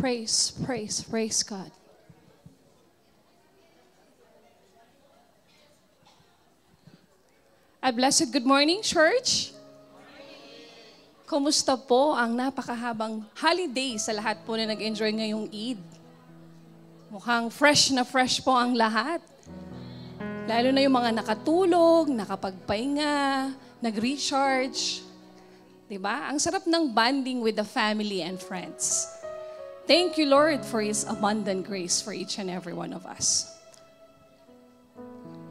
Praise God. A blessed good morning, church. Kumusta po ang napakahabang holiday sa lahat po na nag-enjoy ngayong Eid? Mukhang fresh na fresh po ang lahat. Lalo na yung mga nakatulog, nakapagpahinga, nag-recharge. Diba? Ang sarap ng bonding with the family and friends. Thank you, Lord, for His abundant grace for each and every one of us.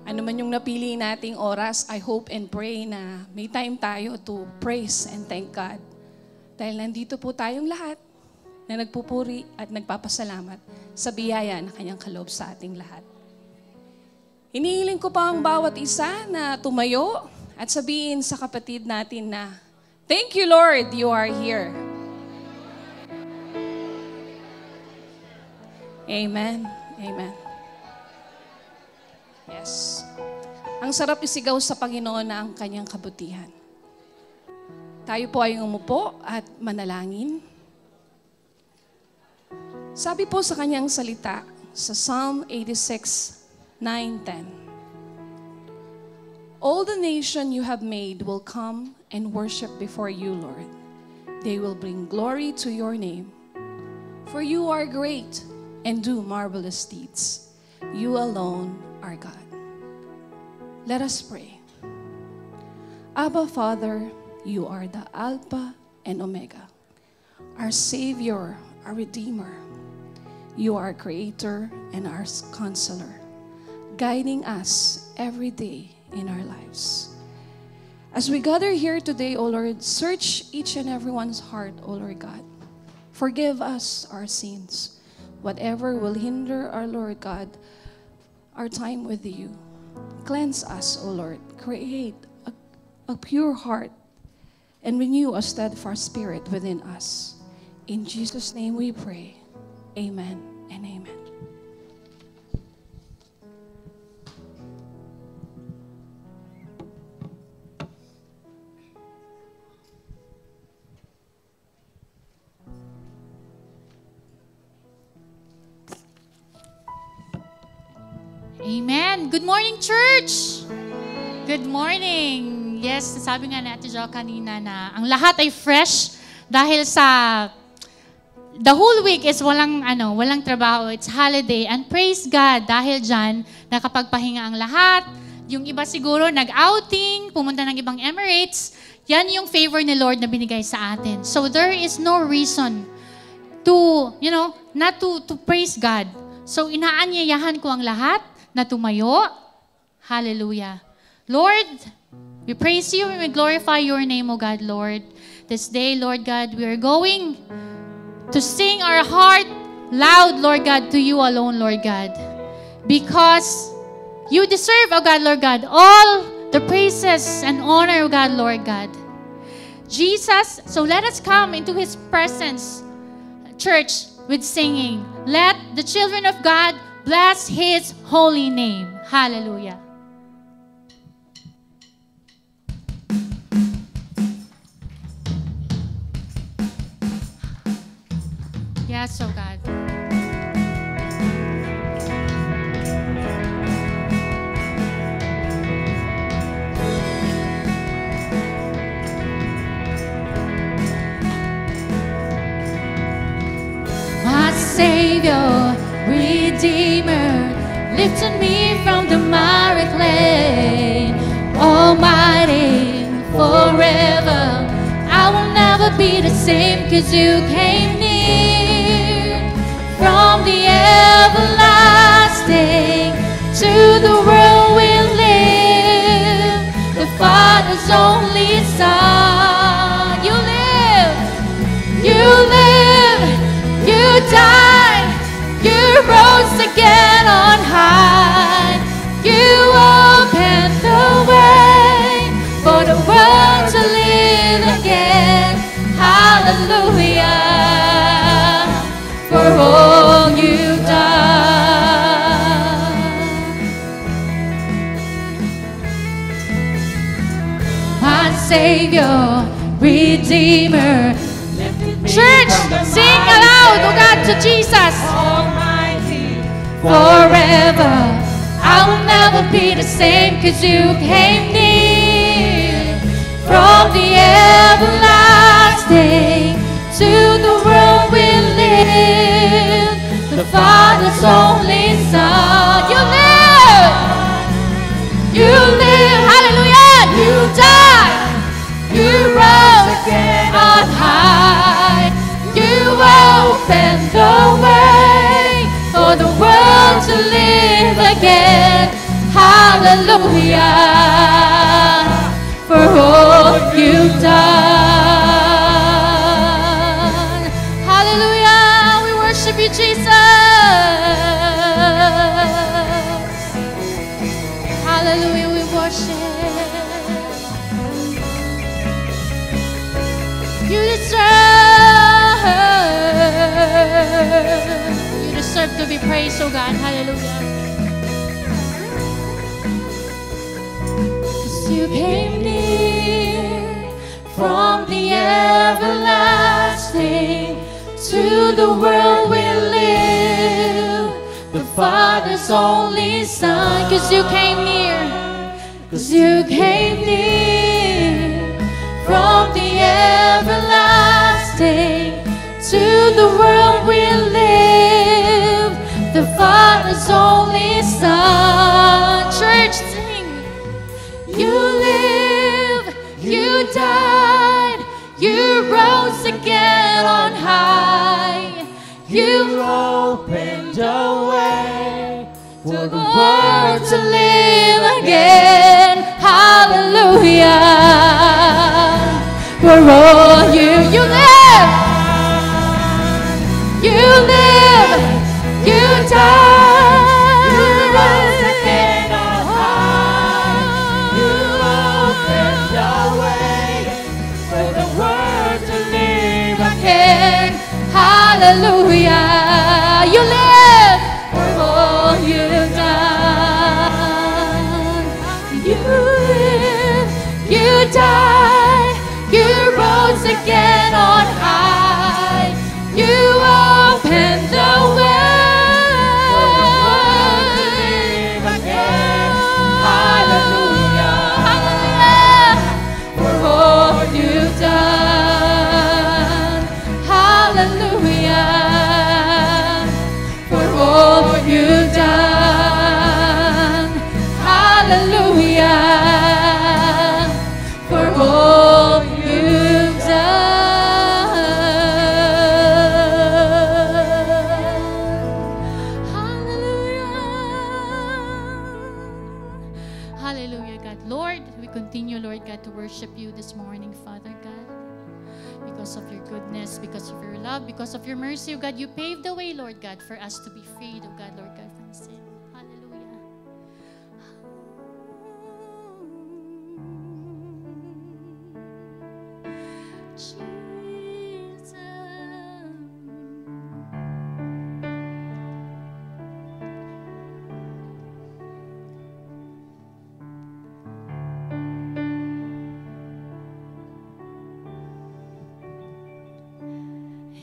Ano man yung napili nating oras, I hope and pray na may time tayo to praise and thank God. Dahil nandito po tayong lahat na nagpupuri at nagpapasalamat sa biyaya na Kanyang kaloob sa ating lahat. Hinihiling ko pa ang bawat isa na tumayo at sabihin sa kapatid natin na, thank you, Lord, you are here. Amen. Amen. Yes. Ang sarap isigaw sa Panginoon na ang Kanyang kabutihan. Tayo po ay umupo at manalangin. Sabi po sa Kanyang salita sa Psalm 86, 9-10. All the nation you have made will come and worship before you, Lord. They will bring glory to your name. For you are great and do marvelous deeds. You alone are God. Let us pray. Abba, Father, you are the Alpha and Omega, our Savior, our Redeemer. You are our Creator and our Counselor, guiding us every day in our lives. As we gather here today, O Lord, search each and everyone's heart, O Lord God. Forgive us our sins, whatever will hinder our Lord God, our time with you. Cleanse us, O Lord. Create a pure heart and renew a steadfast spirit within us. In Jesus' name we pray. Amen and amen. Amen. Good morning, church! Good morning. Yes, sabi nga ni Ate Jo kanina na ang lahat ay fresh dahil sa the whole week is walang trabaho. It's holiday. And praise God dahil dyan nakapagpahinga ang lahat. Yung iba siguro nag-outing, pumunta ng ibang Emirates. Yan yung favor ni Lord na binigay sa atin. So there is no reason to, not to praise God. So inaanyayahan ko ang lahat na tumayo. Hallelujah. Lord, we praise you and we glorify your name, O God, Lord. This day, Lord God, we are going to sing our heart loud, Lord God, to you alone, Lord God. Because you deserve, O God, Lord God, all the praises and honor, O God, Lord God. Jesus, so let us come into His presence, church, with singing. Let the children of God bless His holy name. Hallelujah. Yes, oh God. My Savior, Redeemer, lifted me from the miry clay. Almighty, forever, I will never be the same, 'cause you came near. From the everlasting to the world we live, the Father's only Son. You live, you died, you rose again on high. You opened the way for the world to live again. Hallelujah, for all you've done. My Savior, Redeemer, lifted me Church, sing aloud, oh God, to Jesus. Almighty, Forever, I will never be the same, 'cause you came near. From the everlasting to the world we live, the Father's only Son. You live, hallelujah. You died, you rose again on high. You opened the way for the world to live again. Hallelujah, for all you've done. Hallelujah, we worship you, Jesus. Hallelujah, we worship. You deserve to be praised, oh God. Hallelujah. 'Cause you came near from the everlasting to the world we live, the Father's only Son. 'Cause you came near, 'cause you came near from the everlasting to the world we live, the Father's only Son. Church, sing. You live, you died, you rose again on high. You opened a way for the world to live again. Hallelujah. For all you live, you live, you died, you rose again on high. You opened the way for the world to live again. Hallelujah. You live, for all you've done. You live, you died, you rose again on high. You opened the way again. Hallelujah, hallelujah, for all you've done. Hallelujah, for all you've done. Hallelujah, for all you've done. Hallelujah. Hallelujah, God. Lord, we continue, Lord God, to worship you this morning, Father God. Because of your goodness, because of your love, because of your mercy, oh God, you paved the way, Lord God, for us to be freed, oh God, Lord God, from sin. Hallelujah. Jesus.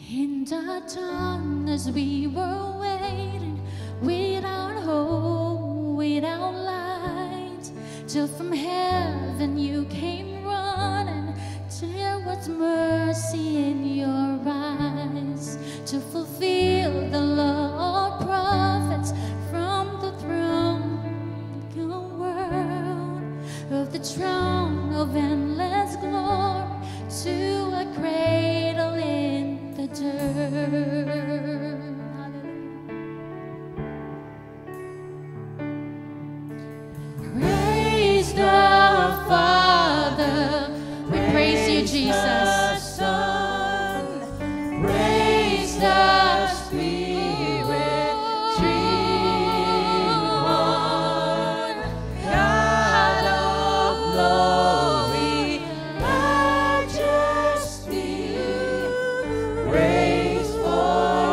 In the dawn, as we were waiting, without hope, without light, till from heaven you came running. There was mercy in your eyes to fulfill the law of prophets from the throne world of the throne of endless glory to a cradle in the dirt. Praise the Father, we praise you, Jesus. Praise the Spirit, three in one. God of glory, majesty, praise for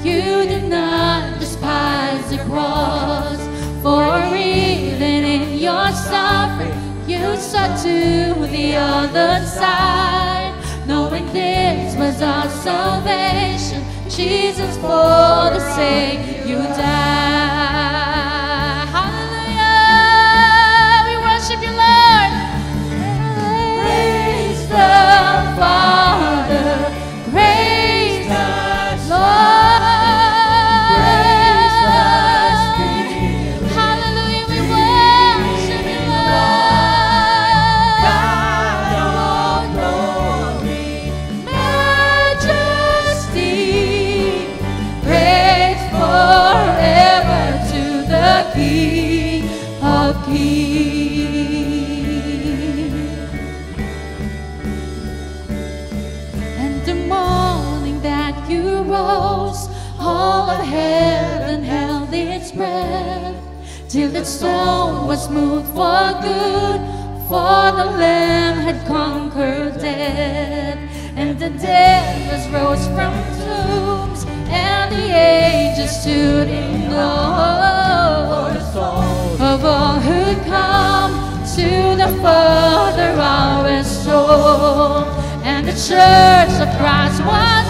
You did not despise the cross, for even in your suffering, you saw to the other side, knowing this was our salvation. Jesus, for the sake you died. Hallelujah! We worship you, Lord. Praise the Father. Praise the Lord. Praise the Spirit. Hallelujah, we worship you, Lord. God of glory, Majesty, praise forever to the King of Kings. And the morning that you rose, all of heaven held its breath, till the stone was moved for good, for the Lamb had conquered death. And the dead was rose from tombs, and the angels stood in awe of all who come to the Father our soul. And the church of Christ was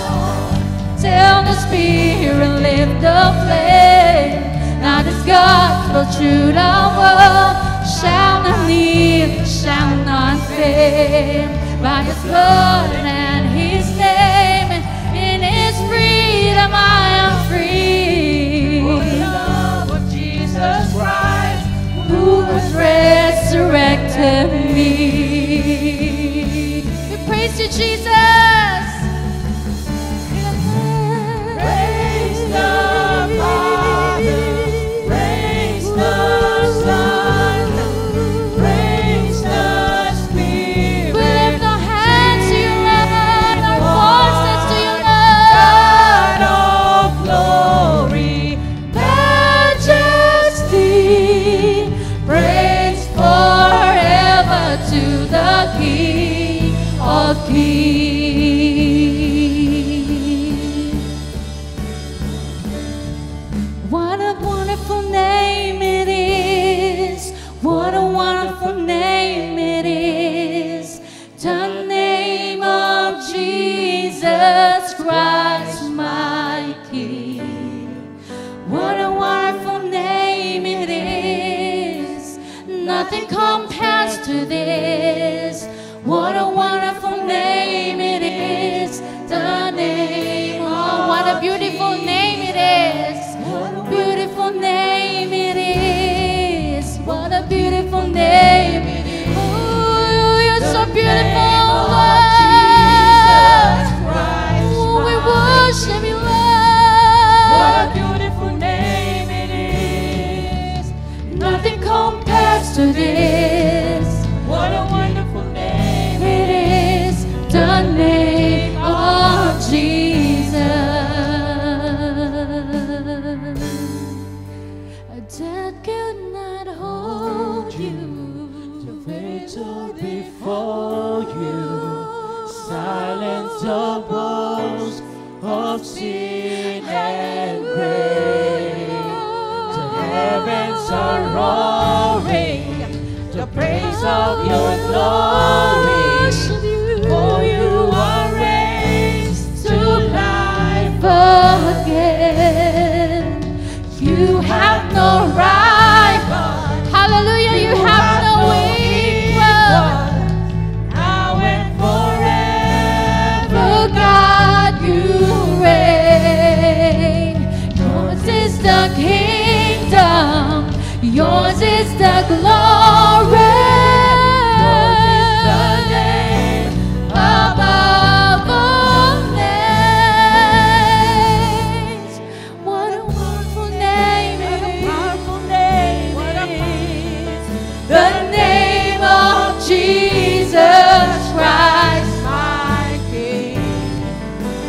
till the Spirit lived the flame. Now this gospel through the world shall not leave, shall not fade. By His blood and His name, in His freedom I am free. for the love of Jesus Christ, Who has resurrected me. We praise you, Jesus. praise the Father, praise the Son, praise the We Spirit. lift our hands to you, Lord, our voices to you, God Lord. of glory, Majesty, praise forever to the King of Kings. What a wonderful name it is. What a wonderful name it is. The name of Jesus Christ, my King. What a wonderful name it is. Nothing compares to this. What a wonderful name it is. The name of, what a beautiful name it is. What a beautiful name it is. What a beautiful name it is. Oh, you're so beautiful, Lord. Oh, we worship you, what a Lord. beautiful name it is. Nothing compares to this. What a wonderful name It is the name of Jesus. A death could not hold you. victor before you. Silence the boast of sin and grave. The heavens are roaring the praise of your glory. For you are raised to life Again, you have no rival. Hallelujah, you have no equal. now and forever. For God you reign. Yours is the kingdom. Yours is the glory. Above all names. What a wonderful name it is. The name of Jesus Christ, my King.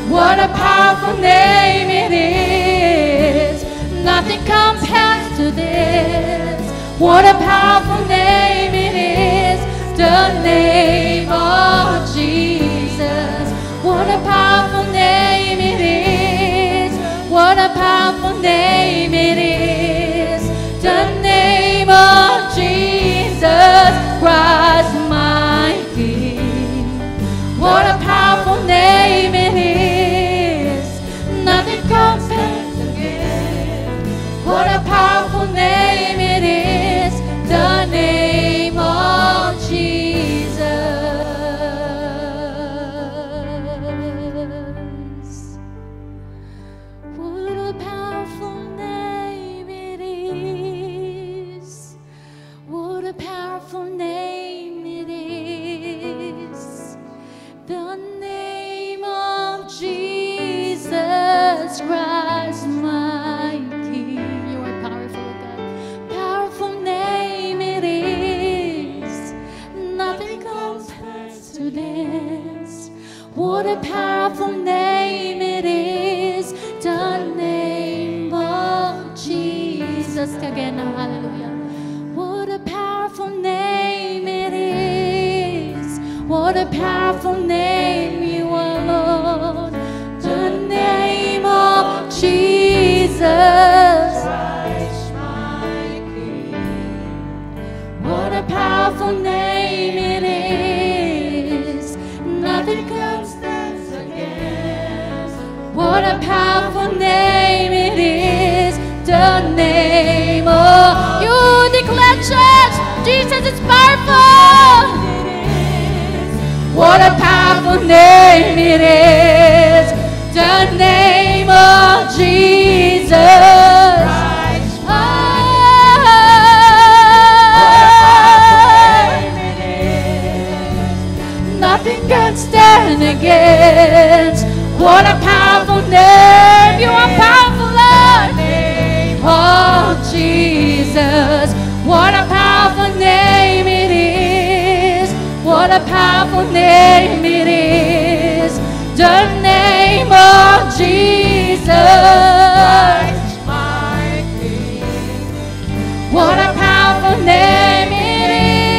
What a powerful name it is. Nothing compares to this. What a powerful name it is. The name of Jesus. What a powerful name it is. What What a powerful name it is, the name of Jesus Christ, my King. What a powerful name it is, nothing compares again. What a powerful name it is, the name of Jesus. What a powerful name it is. What a powerful name it is. The name of Jesus Christ, my King. You are powerful, God. Powerful name it is. Nothing compares to this. What a powerful name it is. The name of Jesus. Again, hallelujah. What a powerful name it is. What a powerful name you are, Lord. The name of Jesus Christ, my King. What a powerful name it is. Nothing can stand against. What a powerful name it is. The name of you declare, church, Jesus is powerful. What a powerful name it is, the name of Jesus Christ. Nothing can stand against. What a powerful name. You are powerful, Lord. Oh, Jesus. What a powerful name it is. What a powerful name it is. The name of Jesus Christ, my King. What a powerful name it is.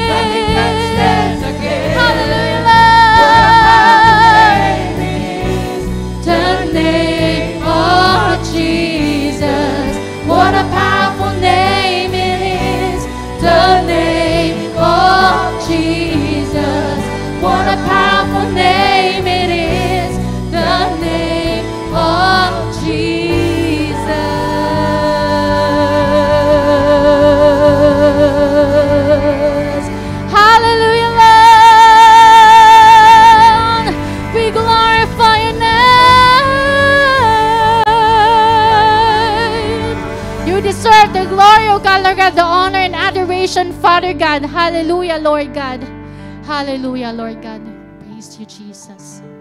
Nothing can stand against. Hallelujah, Lord. The name of Jesus. What a powerful name it is. The name of Jesus. What a powerful name it is. The name of Jesus. Hallelujah, Lord. We glorify your name. You deserve the glory, O God, Lord God, the honor and adoration, Father God. Hallelujah, Lord God. Hallelujah, Lord God. Praise you, Jesus. Amen.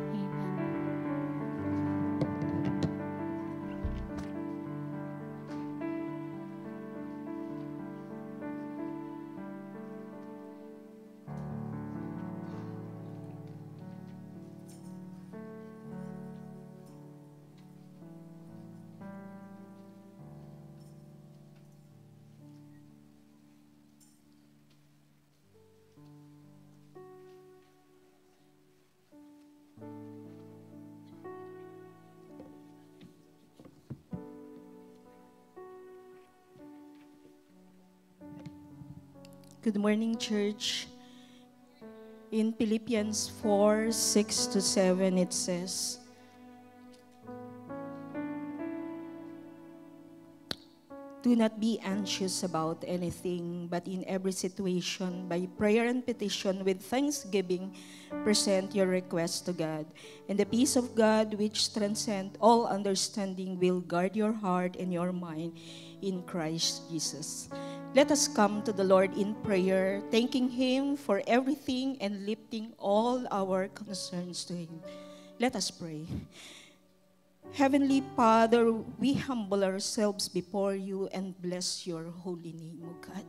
Good morning, church. In Philippians 4:6-7, it says, "Do not be anxious about anything, but in every situation, by prayer and petition with thanksgiving, present your requests to God. And the peace of God, which transcends all understanding, will guard your heart and your mind in Christ Jesus." Let us come to the Lord in prayer, thanking Him for everything and lifting all our concerns to Him. Let us pray. Heavenly Father, we humble ourselves before you and bless your holy name, O God.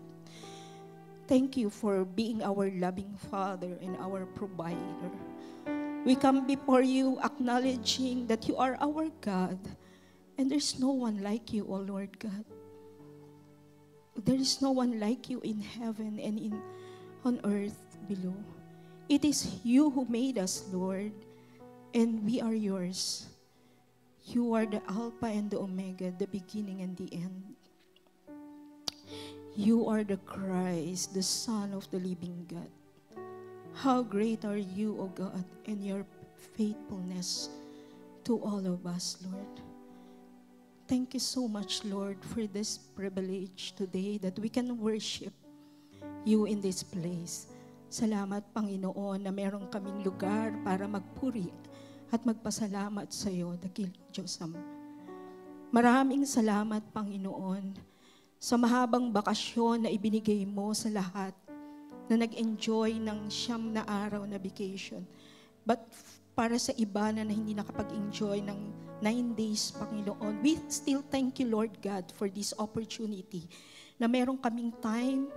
Thank you for being our loving Father and our provider. We come before you acknowledging that you are our God, and there's no one like you, O Lord God. There is no one like you in heaven and on earth below. It is you who made us, Lord, and we are yours. You are the Alpha and the Omega, the beginning and the end. You are the Christ, the Son of the living God. How great are you, O God, and your faithfulness to all of us, Lord. Thank you so much, Lord, for this privilege today that we can worship you in this place. Salamat, Panginoon, na meron kaming lugar para magpuri at magpasalamat sa iyo, dakilang Diyos Ama. Maraming salamat, Panginoon, sa mahabang bakasyon na ibinigay mo sa lahat na nag-enjoy ng 9 na araw na vacation. But para sa iba na hindi nakapag-enjoy ng 9 days, Panginoon, we still thank you, Lord God, for this opportunity na meron kaming time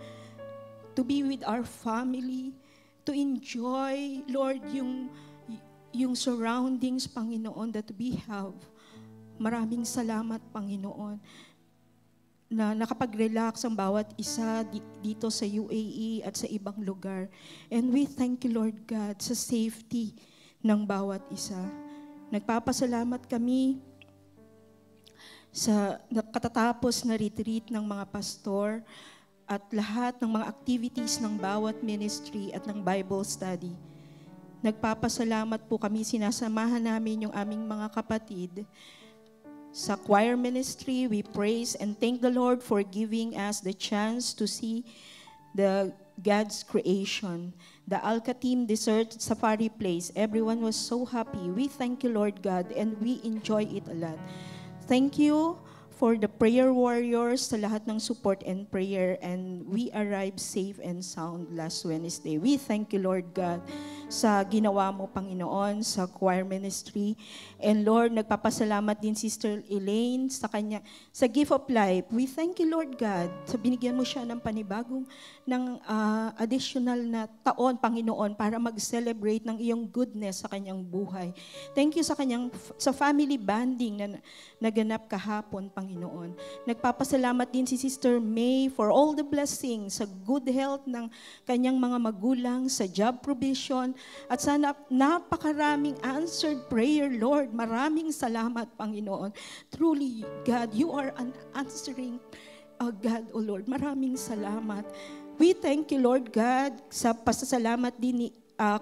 to be with our family, to enjoy, Lord, yung surroundings, Panginoon, that we have. Maraming salamat, Panginoon, na nakapag-relax ang bawat isa dito sa UAE at sa ibang lugar. And we thank you, Lord God, sa safety ng bawat isa. Nagpapasalamat kami sa katatapos na retreat ng mga pastor at lahat ng mga activities ng bawat ministry at ng Bible study. Nagpapasalamat po kami, sinasamahan namin yung aming mga kapatid sa choir ministry. We praise and thank the Lord for giving us the chance to see God's creation. The Al-Katim Desert Safari Place, everyone was so happy. We thank you, Lord God, and we enjoy it a lot. Thank you for the prayer warriors, sa lahat ng support and prayer, and we arrived safe and sound last Wednesday. We thank you, Lord God, sa ginawa mo, Panginoon, sa choir ministry. And Lord, nagpapasalamat din Sister Elaine sa kanya, sa gift of life. We thank you, Lord God, sa binigyan mo siya ng panibagong, ng additional na taon, Panginoon, para mag-celebrate ng iyong goodness sa kanyang buhay. Thank you sa family bonding na naganap kahapon, Panginoon. Nagpapasalamat din si Sister May for all the blessings, sa good health ng kanyang mga magulang, sa job provision, at sa napakaraming answered prayer, Lord. Maraming salamat, Panginoon. Truly, God, you are an answering God, O Lord. Maraming salamat. We thank you, Lord God, sa pasasalamat din ni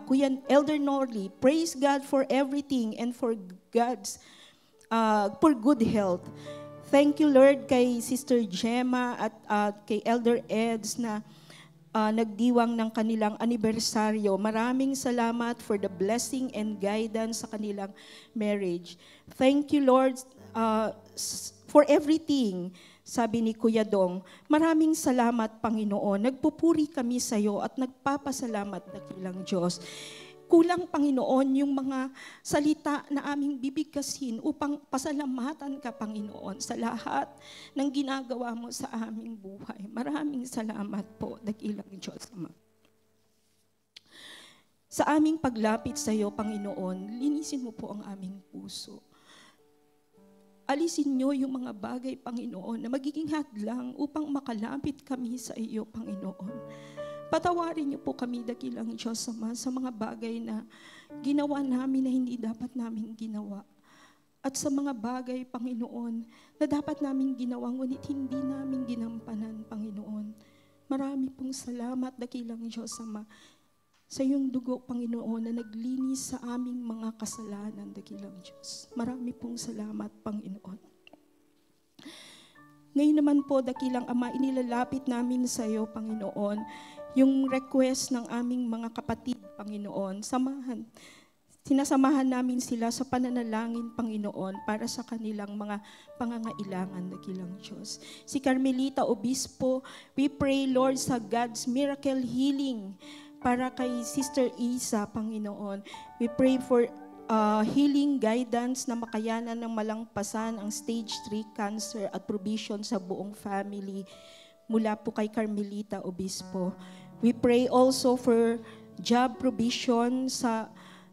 Kuya Elder Norley. Praise God for everything and for for good health. Thank you, Lord, kay Sister Gemma at kay Elder Eds na nagdiwang ng kanilang anibersaryo. Maraming salamat for the blessing and guidance sa kanilang marriage. Thank you, Lord, for everything. Sabi ni Kuya Dong, maraming salamat, Panginoon. Nagpupuri kami sa iyo at nagpapasalamat na kilang Diyos. Kulang, Panginoon, yung mga salita na aming bibigkasin upang pasalamatan ka, Panginoon, sa lahat ng ginagawa mo sa aming buhay. Maraming salamat po, dakilang Diyos Ama. Sa aming paglapit sa iyo, Panginoon, linisin mo po ang aming puso. Alisin niyo yung mga bagay, Panginoon, na magiging hadlang upang makalapit kami sa iyo, Panginoon. Patawarin niyo po kami, dakilang Diyos Ama, sa mga bagay na ginawa namin na hindi dapat namin ginawa. At sa mga bagay, Panginoon, na dapat namin ginawa, ngunit hindi namin ginampanan, Panginoon. Marami pong salamat, dakilang Diyos Ama, sa iyong dugo, Panginoon, na naglinis sa aming mga kasalanan, dakilang Diyos. Marami pong salamat, Panginoon. Ngayon naman po, dakilang Ama, inilalapit namin sa iyo, Panginoon, yung request ng aming mga kapatid, Panginoon. Sinasamahan namin sila sa pananalangin, Panginoon, para sa kanilang mga pangangailangan, dakilang Diyos. Si Carmelita Obispo, we pray, Lord, sa God's miracle healing para kay Sister Isa, Panginoon. We pray for healing guidance na makayanan ng malangpasan ang stage 3 cancer at provision sa buong family mula po kay Carmelita Obispo. We pray also for job provision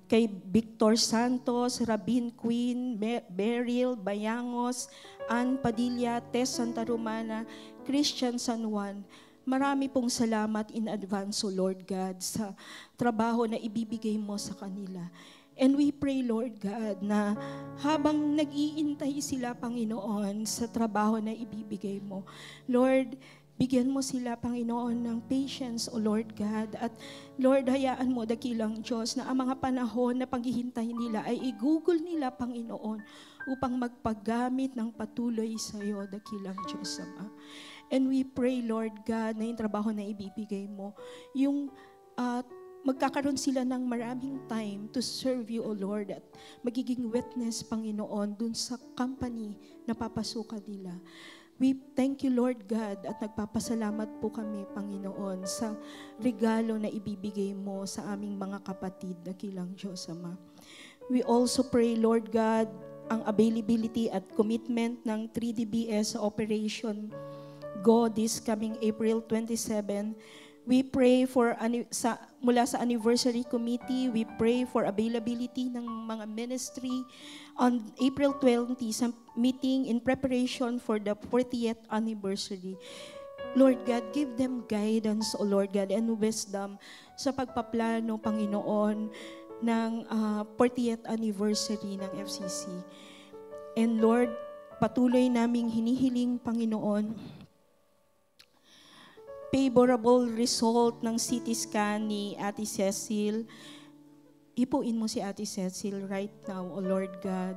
kay Victor Santos, Rabin Queen, Beryl Bayangos, Ann Padilla, Tess Santa Romana, Christian San Juan. Marami pong salamat in advance, O Lord God, sa trabaho na ibibigay mo sa kanila. And we pray, Lord God, na habang nag-iintay sila, Panginoon, sa trabaho na ibibigay mo, Lord, bigyan mo sila, Panginoon, ng patience, O Lord God. At Lord, hayaan mo, dakilang Diyos, na ang mga panahon na paghihintay nila ay igugol nila, Panginoon, upang magpagamit ng patuloy sa iyo, dakilang Diyos, Ama. And we pray, Lord God, na yung trabaho na ibibigay mo, yung magkakaroon sila ng maraming time to serve you, O Lord, at magiging witness, Panginoon, dun sa company na papasukan nila. We thank you, Lord God, at nagpapasalamat po kami, Panginoon, sa regalo na ibibigay mo sa aming mga kapatid na kilang Diyos, Ama. We also pray, Lord God, ang availability at commitment ng 3DBS sa Operation Go this coming April 27. We pray for mula sa anniversary committee, we pray for availability ng mga ministry on April 20 sa meeting in preparation for the 40th anniversary. Lord God, give them guidance, O Lord God, and wisdom sa pagpaplano, Panginoon, ng 40th anniversary ng FCC. And Lord, patuloy naming hinihiling, Panginoon, favorable result ng CT scan ni Ate Cecil. Ipuin mo si Ate Cecil right now, O Lord God.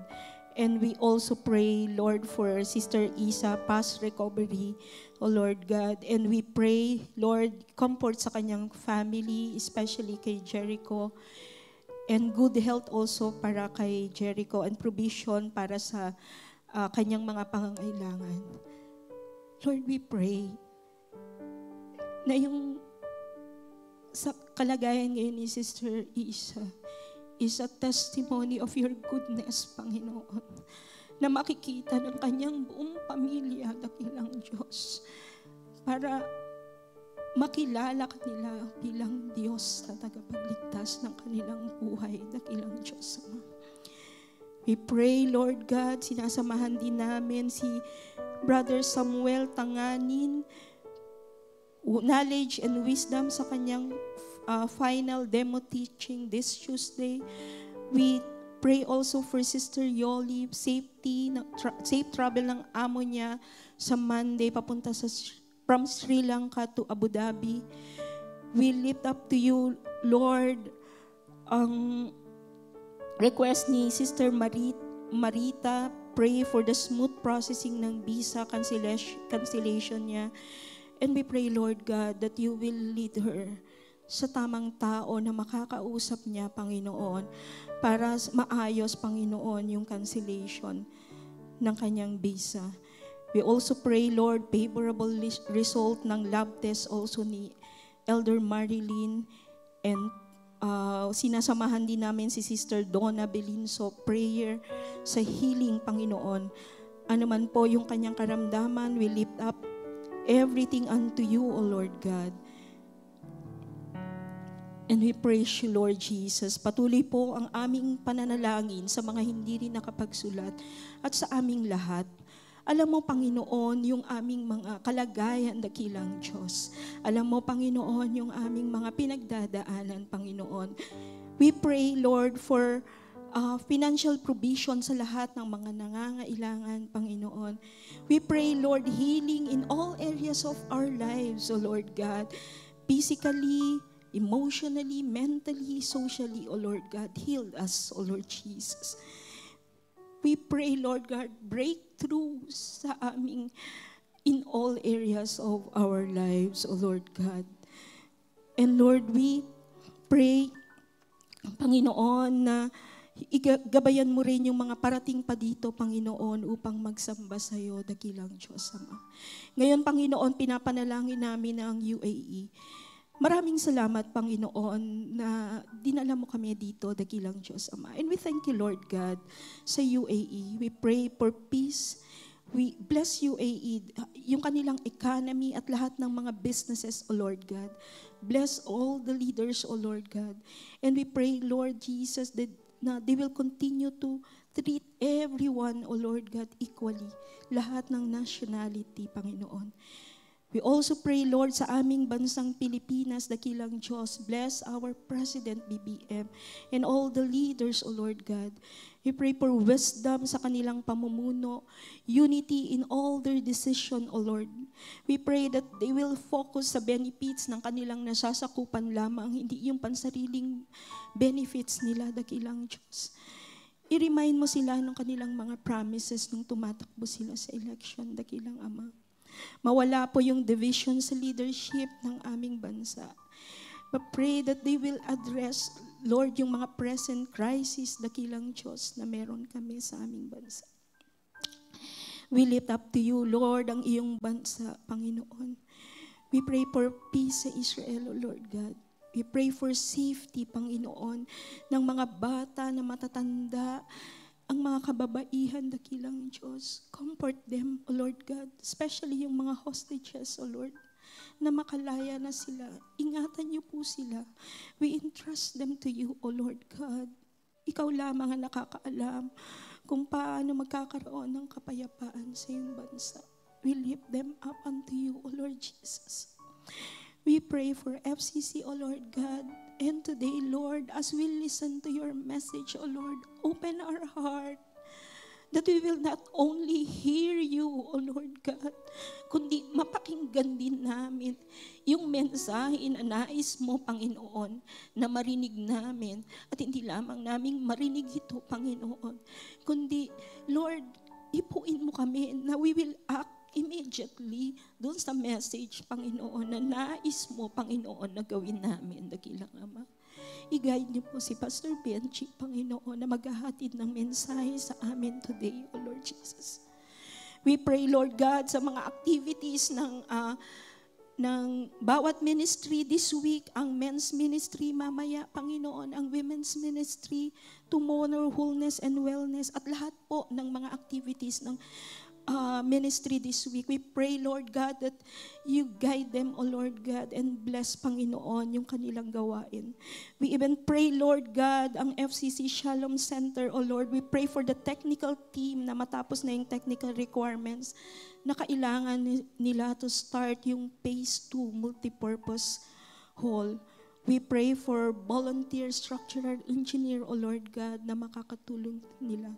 And we also pray, Lord, for Sister Isa, fast recovery, O Lord God. And we pray, Lord, comfort sa kanyang family, especially kay Jericho. And good health also para kay Jericho and provision para sa kanyang mga pangangailangan. Lord, we pray na yung sa kalagayan ngayon ni Sister Isa is a testimony of your goodness, Panginoon, na makikita ng kanyang buong pamilya, dakilang Diyos, para makilala kanila bilang Diyos na tagapagligtas ng kanilang buhay, dakilang Diyos. We pray, Lord God, sinasamahan din namin si Brother Samuel Tanganin, knowledge and wisdom sa kanyang final demo teaching this Tuesday. We pray also for Sister Yoli, safety, safe travel ng amo niya sa Monday papunta from Sri Lanka to Abu Dhabi. We lift up to you, Lord, ang request ni Sister Marita, pray for the smooth processing ng visa cancellation niya. And we pray, Lord God, that you will lead her sa tamang tao na makakausap niya, Panginoon, para maayos, Panginoon, yung cancellation ng kanyang visa. We also pray, Lord, favorable result ng lab test also ni Elder Marilyn, and sinasamahan din namin si Sister Donna Belinso, prayer sa healing, Panginoon. Ano man po yung kanyang karamdaman, we lift up everything unto you, O Lord God. And we praise you, Lord Jesus. Patuloy po ang aming pananalangin sa mga hindi rin nakapagsulat at sa aming lahat. Alam mo, Panginoon, yung aming mga kalagayan, dakilang Diyos. Alam mo, Panginoon, yung aming mga pinagdadaanan, Panginoon. We pray, Lord, for financial provision sa lahat ng mga nangangailangan, Panginoon. We pray, Lord, healing in all areas of our lives, O Lord God. Physically, emotionally, mentally, socially, O Lord God. Heal us, O Lord Jesus. We pray, Lord God, breakthrough sa aming in all areas of our lives, O Lord God. And Lord, we pray, Panginoon, na gabayan mo rin yung mga parating pa dito, Panginoon, upang magsamba sa iyo, dakilang Diyos, Ama. Ngayon, Panginoon, pinapanalangin namin ang UAE. Maraming salamat, Panginoon, na dinala mo kami dito, dakilang Diyos, Ama. And we thank you, Lord God, sa UAE. We pray for peace. We bless UAE, yung kanilang economy at lahat ng mga businesses, O Lord God. Bless all the leaders, O Lord God. And we pray, Lord Jesus, that na they will continue to treat everyone, O Lord God, equally. Lahat ng nationality, Panginoon. We also pray, Lord, sa aming bansang Pilipinas, dakilang Diyos, bless our President BBM and all the leaders, O Lord God. We pray for wisdom sa kanilang pamumuno, unity in all their decision, O Lord. We pray that they will focus sa benefits ng kanilang nasasakupan lamang, hindi yung pansariling benefits nila, dakilang Diyos. I-remind mo sila ng kanilang mga promises nung tumatakbo sila sa election, dakilang Ama. Mawala po yung division sa leadership ng aming bansa. But pray that they will address, Lord, yung mga present crisis, dakilang Diyos, na meron kami sa aming bansa. We lift up to you, Lord, ang iyong bansa, Panginoon. We pray for peace sa Israel, O Lord God. We pray for safety, Panginoon, ng mga bata na matatanda, ang mga kababaihan, dakilang Diyos. Comfort them, O Lord God, especially yung mga hostages, O Lord, na makalaya na sila. Ingatan niyo po sila. We entrust them to you, O Lord God. Ikaw lamang ang nakakaalam kung paano magkakaroon ng kapayapaan sa iyong bansa. We lift them up unto you, O Lord Jesus. We pray for FCC, O Lord God. And today, Lord, as we listen to your message, O Lord, open our heart that we will not only hear you, O Lord God, kundi mapakinggan din namin yung mensahe na nais mo, Panginoon, na marinig namin. At hindi lamang namin marinig ito, Panginoon, kundi, Lord, ipuin mo kami na we will act immediately doon sa message, Panginoon, na nais mo, Panginoon, na gawin namin, dakilang Ama. I-guide niyo po si Pastor Benji, Panginoon, na maghahatid ng mensahe sa amin today, O Lord Jesus. We pray, Lord God, sa mga activities ng bawat ministry this week, ang men's ministry mamaya, Panginoon, ang women's ministry, tomorrow, wholeness and wellness, at lahat po ng mga activities ng ministry this week. We pray, Lord God, that you guide them, O Lord God, and bless, Panginoon, yung kanilang gawain. We even pray, Lord God, ang FCC Shalom Center, O Lord. We pray for the technical team na matapos na yung technical requirements na kailangan nila to start yung phase 2 multipurpose hall. We pray for volunteer structural engineer, O Lord God, na makakatulong nila.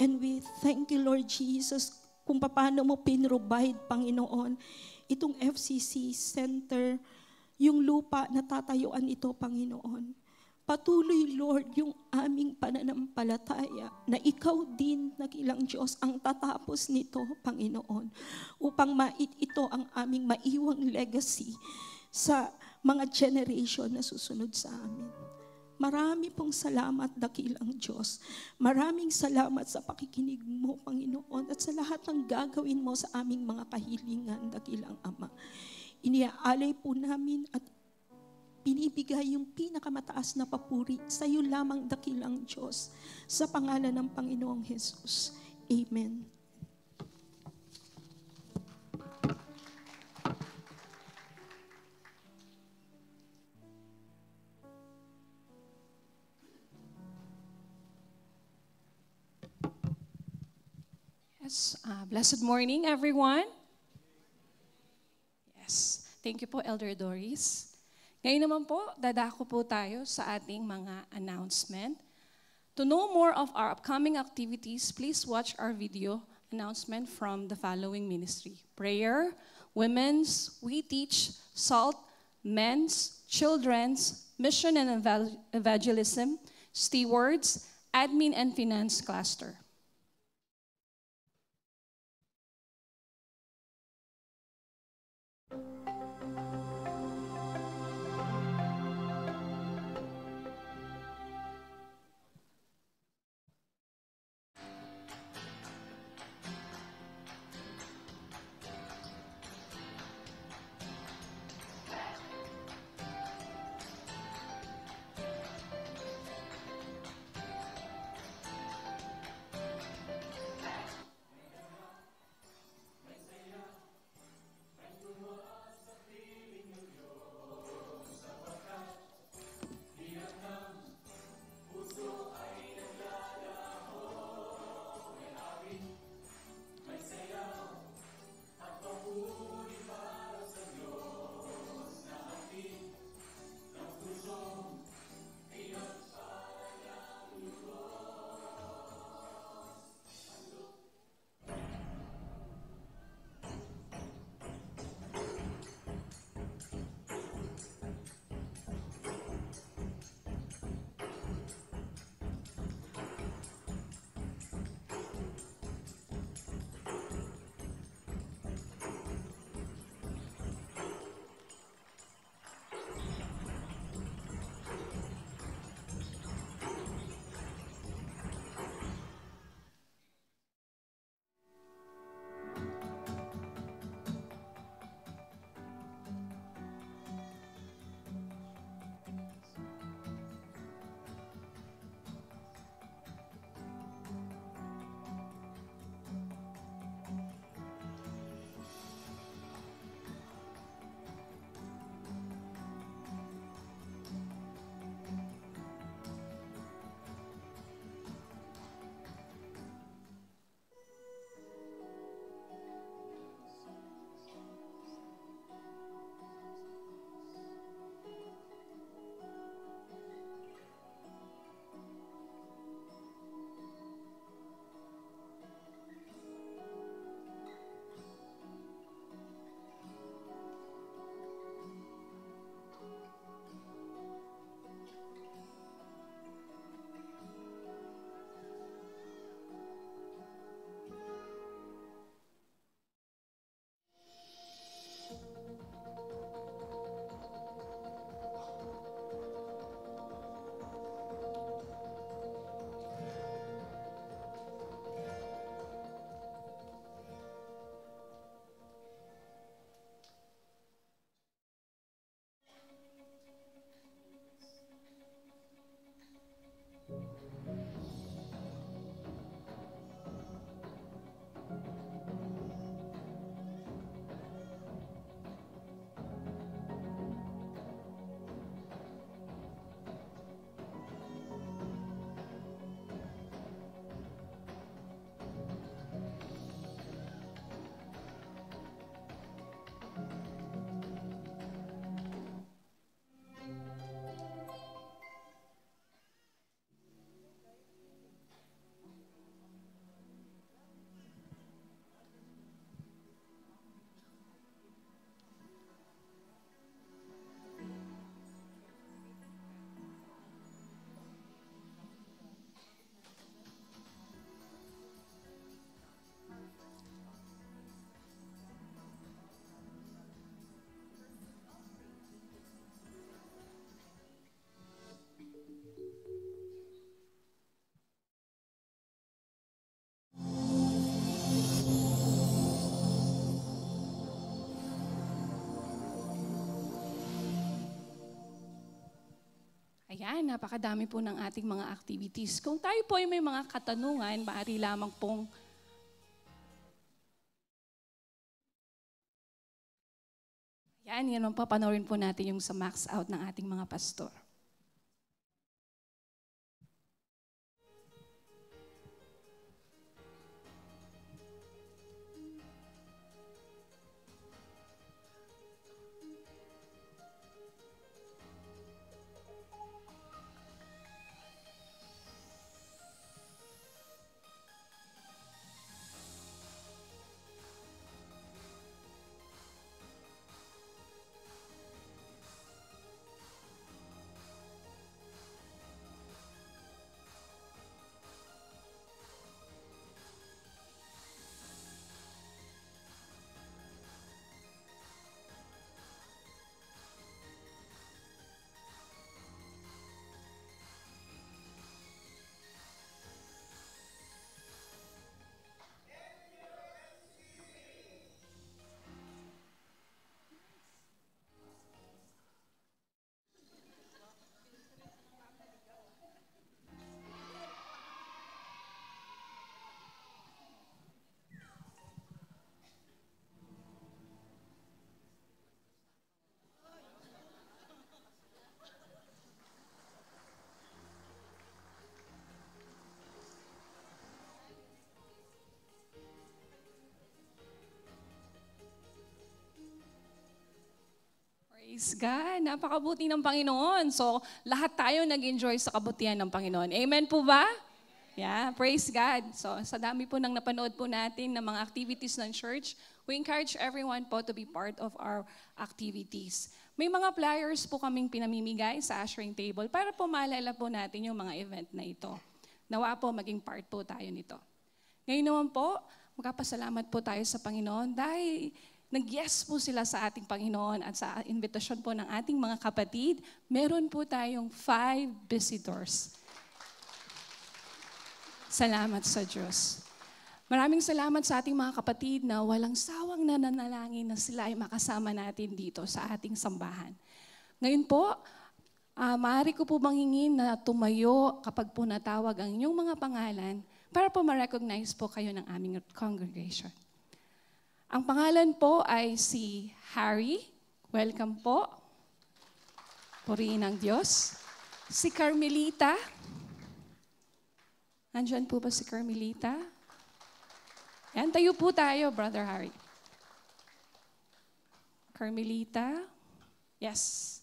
And we thank you, Lord Jesus, kung paano mo pinrovide, Panginoon, itong FCC Center, yung lupa na tatayuan ito, Panginoon. Patuloy, Lord, yung aming pananampalataya na ikaw din, nakilang Diyos, ang tatapos nito, Panginoon, upang ito ang aming maiwang legacy sa mga generation na susunod sa amin. Marami pong salamat, dakilang Diyos. Maraming salamat sa pakikinig mo, Panginoon, at sa lahat ng gagawin mo sa aming mga kahilingan, dakilang Ama. Iniaalay po namin at binibigay yung pinakamataas na papuri sa iyo lamang, dakilang Diyos, sa pangalan ng Panginoong Jesus. Amen. Yes, blessed morning, everyone. Yes, thank you po, Elder Doris. Ngayon naman po, dadako po tayo sa ating mga announcement. To know more of our upcoming activities, please watch our video announcement from the following ministry: prayer, women's, we teach, SALT, men's, children's, mission and evangelism, stewards, admin and finance cluster. Ayan, napakadami po ng ating mga activities. Kung tayo po ay may mga katanungan, maaari lamang pong yan ang papanorin po natin yung sa max out ng ating mga pastor. Praise God. Napakabuti ng Panginoon. So, lahat tayo nag-enjoy sa kabutihan ng Panginoon. Amen po ba? Yeah, praise God. So, sa dami po ng napanood po natin ng mga activities ng church, we encourage everyone po to be part of our activities. May mga flyers po kaming pinamimigay sa ushering table para po maalala po natin yung mga event na ito. Nawa po maging part po tayo nito. Ngayon naman po, magpapasalamat po tayo sa Panginoon dahil nag-yes po sila sa ating Panginoon at sa invitation po ng ating mga kapatid, meron po tayong 5 visitors. Salamat sa Diyos. Maraming salamat sa ating mga kapatid na walang sawang nananalangin na sila ay makasama natin dito sa ating sambahan. Ngayon po, maaari ko po manghingin na tumayo kapag po natawag ang inyong mga pangalan para po ma-recognize po kayo ng aming congregation. Ang pangalan po ay si Harry. Welcome po. Purihin ang Diyos. Si Carmelita. Nandyan po ba si Carmelita? Yan, tayo po tayo, Brother Harry. Carmelita. Yes.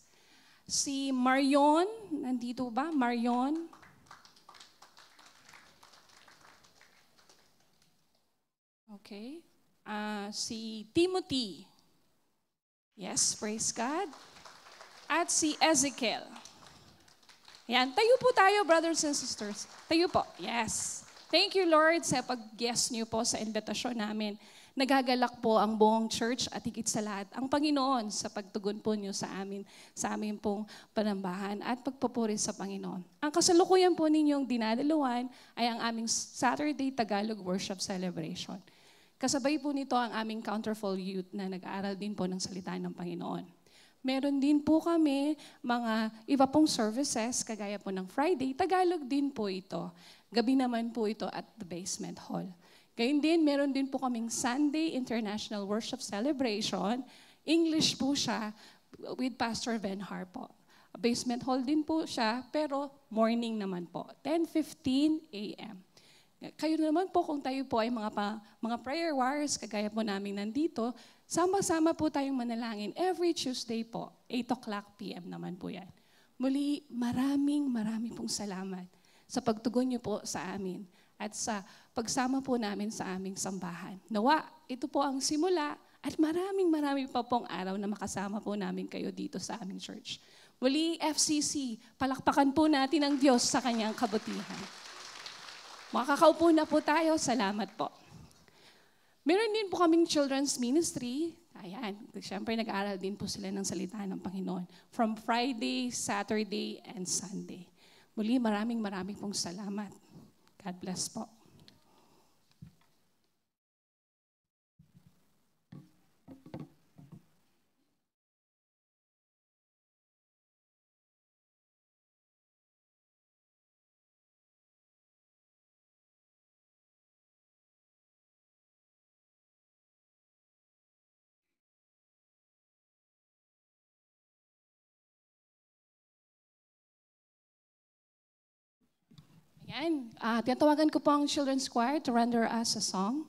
Si Marion. Nandito ba? Marion. Okay. Si Timothy. Yes, praise God. At si Ezekiel. Yan, tayo po tayo, brothers and sisters. Tayo po, yes. Thank you, Lord, sa pag-guest niyo po sa invitasyon namin. Nagagalak po ang buong church at higit sa lahat, ang Panginoon sa pagtugon po niyo sa amin pong panambahan at pagpupuri sa Panginoon. Ang kasalukuyan po ninyong dinadalawan ay ang aming Saturday Tagalog Worship Celebration. Kasabay po nito ang aming Counterful Youth na nag-aaral din po ng salita ng Panginoon. Meron din po kami mga iba pong services, kagaya po ng Friday, Tagalog din po ito. Gabi naman po ito at the basement hall. Gayun din, meron din po kaming Sunday International Worship Celebration. English po siya with Pastor Ben Har po. Basement hall din po siya, pero morning naman po, 10:15 a.m. Kayo naman po kung tayo po ay mga prayer warriors, kagaya po namin nandito, sama-sama po tayong manalangin every Tuesday po, 8:00 p.m. naman po yan. Muli, maraming pong salamat sa pagtugon niyo po sa amin at sa pagsama po namin sa aming sambahan. Nawa, ito po ang simula at maraming pa pong araw na makasama po namin kayo dito sa aming church. Muli, FCC, palakpakan po natin ang Diyos sa kanyang kabutihan. Makakaupo na po tayo. Salamat po. Meron din po kaming children's ministry. Ayan, siyempre nag-aaral din po sila ng salita ng Panginoon. From Friday, Saturday, and Sunday. Muli, maraming pong salamat. God bless po. Yan. Tinatawagan ko po ang Children's Choir to render us a song.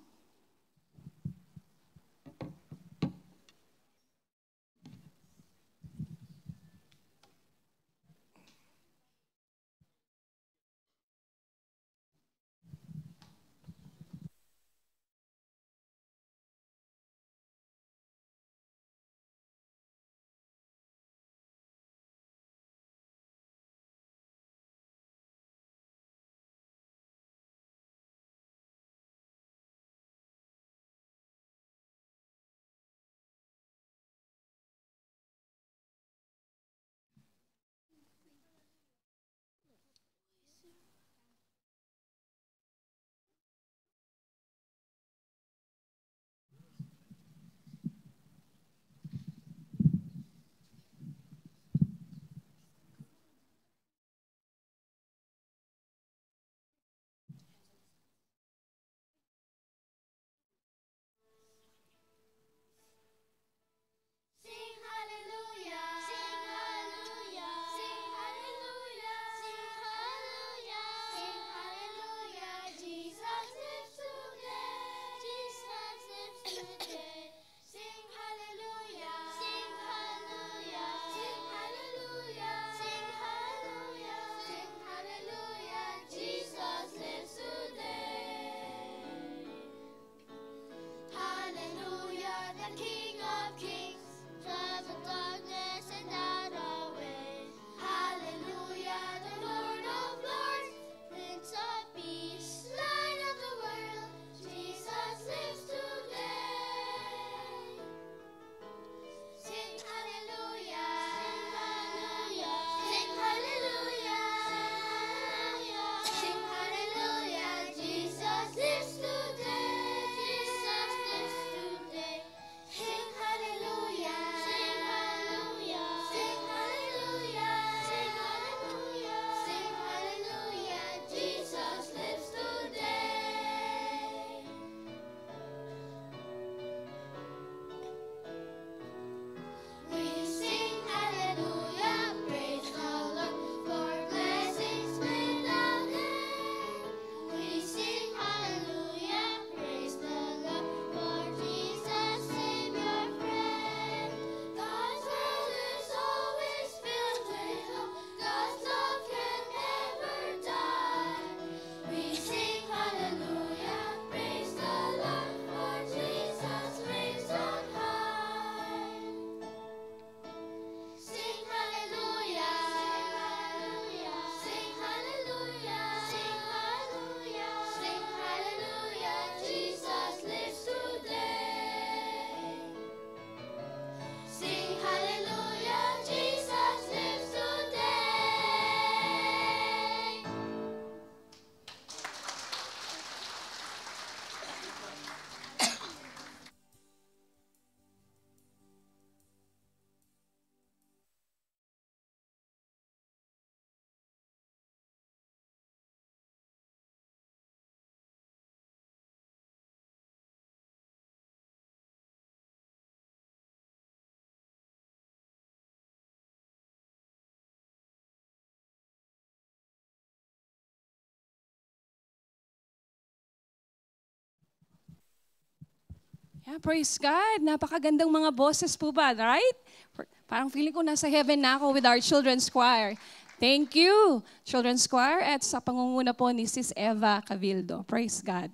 Sing hallelujah, sing hallelujah, sing hallelujah, sing hallelujah, sing hallelujah. Jesus lives today, Jesus lives today. Sing hallelujah, sing hallelujah, sing hallelujah, sing hallelujah, sing hallelujah. Jesus lives today. Hallelujah, the King of Kings, drives the darkness and out our way. Hallelujah, the Lord of Lords, Prince of Peace, Light of the world. Jesus lives today. Sing hallelujah, sing hallelujah, sing hallelujah. Jesus lives today, Jesus lives today. Sing hallelujah, sing hallelujah, sing hallelujah, sing hallelujah, sing hallelujah. Jesus lives today. We sing hallelujah, praise the Lord for blessings without end. We sing hallelujah, praise the Lord for Jesus, Savior, friend. God's world is always filled with hope, God's love can never die. We sing hallelujah, praise the Lord for Jesus reigns on high. Sing hallelujah, sing hallelujah, sing hallelujah, sing hallelujah. Jesus lives today. Sing hallelujah, Jesus lives today. Yeah, praise God. Napakagandang mga boses po ba, right? Parang feeling ko nasa heaven na ako with our children's choir. Thank you, children's choir, at sa pangunguna po ni Sis Eva Cavildo. Praise God.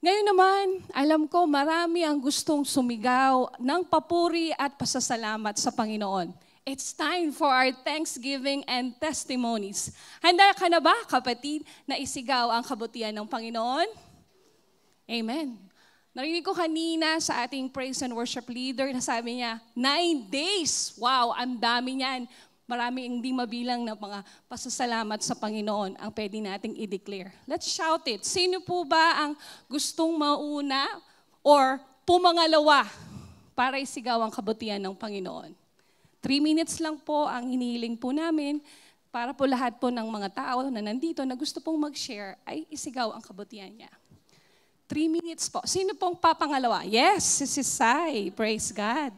Ngayon naman, alam ko marami ang gustong sumigaw ng papuri at pasasalamat sa Panginoon. It's time for our thanksgiving and testimonies. Handa ka na ba, kapatid, na isigaw ang kabutihan ng Panginoon? Amen. Narinig ko kanina sa ating praise and worship leader na sabi niya, 9 days. Wow, ang dami niyan. Marami hindi mabilang na mga pasasalamat sa Panginoon ang pwede nating i-declare. Let's shout it. Sino po ba ang gustong mauna or pumangalawa para isigaw ang kabutihan ng Panginoon? 3 minutes lang po ang hinihiling po namin para po lahat po ng mga tao na nandito na gusto pong mag-share ay isigaw ang kabutihan niya. 3 minutes po. Sino pong papangalawa? Yes, si Sai. Praise God.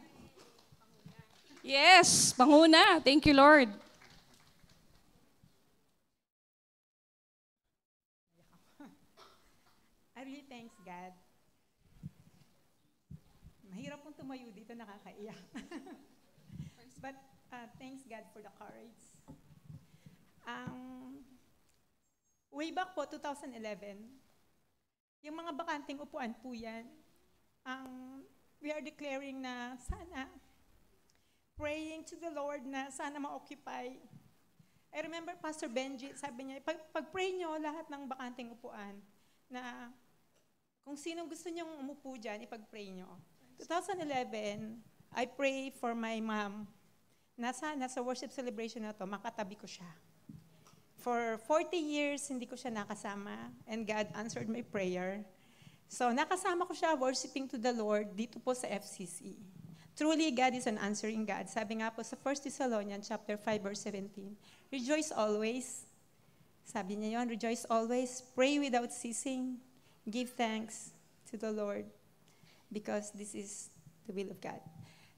Yes, panguna. Thank you, Lord. tumayo dito, nakakaiyak. But thanks God for the courage. Way back po, 2011, yung mga bakanting upuan po yan, we are declaring na sana, praying to the Lord na sana ma-occupy. I remember Pastor Benji, sabi niya, pag-pray nyo lahat ng bakanting upuan, na kung sino gusto nyong umupo dyan, ipag-pray nyo. 2011, I pray for my mom, na sana sa worship celebration na to, makatabi ko siya. For 40 years, hindi ko siya nakasama, and God answered my prayer. So, nakasama ko siya worshiping to the Lord dito po sa FCC. Truly, God is an answering God. Sabi nga po sa 1 Thessalonians chapter 5, verse 17, rejoice always. Sabi niya yon, rejoice always, pray without ceasing, give thanks to the Lord, because this is the will of God.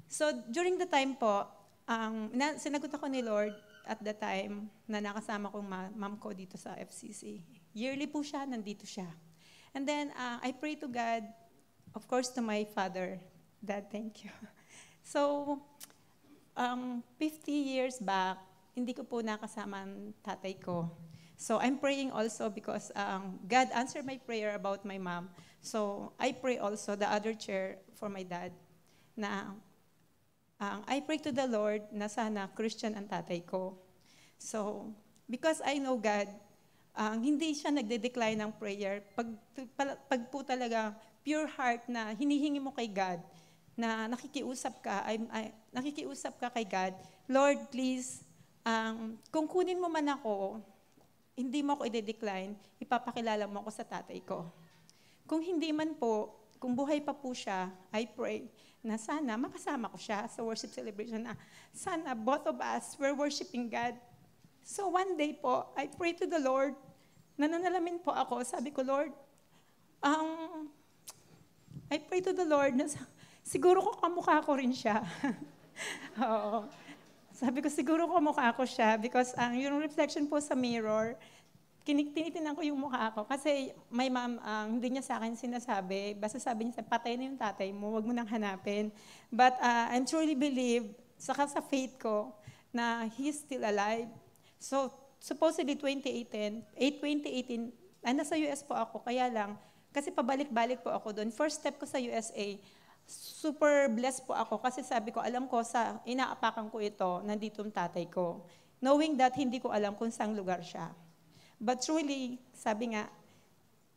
So, during the time po, sinagot ako ni Lord, at the time na nakasama kong ma'am ko dito sa FCC. Yearly po siya, nandito siya. And then, I pray to God, of course, to my father. Dad, thank you. So, 50 years back, hindi ko po nakasama ang tatay ko. So, I'm praying also because God answered my prayer about my mom. So, I pray also the other chair for my dad na I pray to the Lord na sana Christian ang tatay ko. So, because I know God, hindi siya nagde-decline ng prayer. Pag po talaga pure heart na hinihingi mo kay God, na nakikiusap ka kay God, Lord, please, kung kunin mo man ako, hindi mo ako i-decline, ipapakilala mo ako sa tatay ko. Kung hindi man po, kung buhay pa po siya, I pray na sana makasama ko siya sa worship celebration na sana both of us were worshiping God. So one day po, I pray to the Lord, nananalamin po ako, sabi ko, Lord, I pray to the Lord na siguro ko kamukha ko rin siya. Oo. Sabi ko, siguro kamukha ko siya because yung reflection po sa mirror, tinitingnan ko yung mukha ko. Kasi may ma'am, hindi niya sa akin sinasabi. Basta sabi niya, patay na yung tatay mo, wag mo nang hanapin. But I truly believe, saka sa faith ko, na he's still alive. So, supposedly 2018, nasa US po ako, kaya lang, kasi pabalik-balik po ako doon. First step ko sa USA, super blessed po ako kasi sabi ko, alam ko sa inaapakan ko ito, nandito ang tatay ko. Knowing that, hindi ko alam kung saang lugar siya. But truly, sabi nga,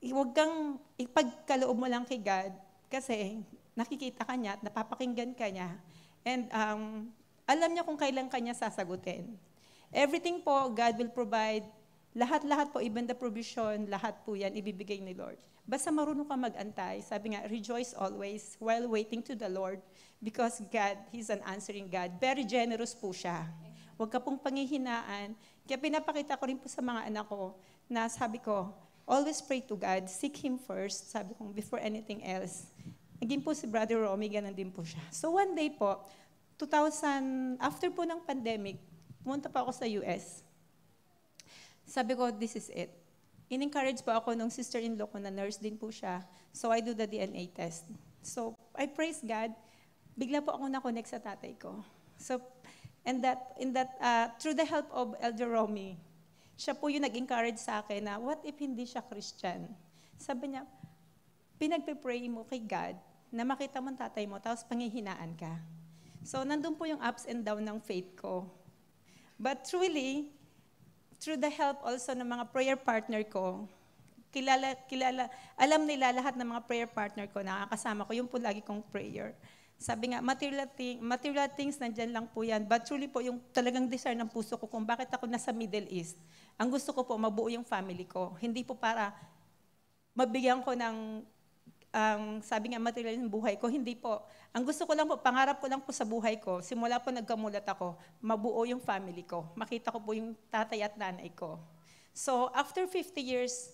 huwag kang ipagkaloob mo lang kay God kasi nakikita ka niya at napapakinggan ka niya. And alam niya kung kailan ka niya sasagutin. Everything po, God will provide. Lahat-lahat po, even the provision, lahat po yan, ibibigay ni Lord. Basta marunong ka mag-antay. Sabi nga, rejoice always while waiting to the Lord because God, He's an answering God. Very generous po siya. Huwag ka pong panghihinaan. Kaya pinapakita ko rin po sa mga anak ko na sabi ko, always pray to God, seek Him first, sabi ko, before anything else. Naging po si Brother Romy, ganun din po siya. So one day po, after po ng pandemic, pumunta pa ako sa US. Sabi ko, this is it. In-encourage po ako ng sister-in-law ko na nurse din po siya. So I do the DNA test. So I praise God, bigla po ako na-connect sa tatay ko. So, through the help of Elder Romy, siya po yung nag-encourage sa akin na, what if hindi siya Christian? Sabi niya, pinagpe-pray mo kay God na makita mo ang tatay mo, tapos panghihinaan ka. So, nandun po yung ups and down ng faith ko. But truly, through the help also ng mga prayer partner ko, alam nila lahat ng mga prayer partner ko, nakakasama ko, yung po lagi kong prayer. Sabi nga, material things, nandyan lang po yan. But truly po, yung talagang desire ng puso ko kung bakit ako nasa Middle East, ang gusto ko po, mabuo yung family ko. Hindi po para mabigyan ko ng, sabi nga, material yung buhay ko. Hindi po. Ang gusto ko lang po, pangarap ko lang po sa buhay ko, simula po nagkamulat ako, mabuo yung family ko. Makita ko po yung tatay at nanay ko. So, after 50 years,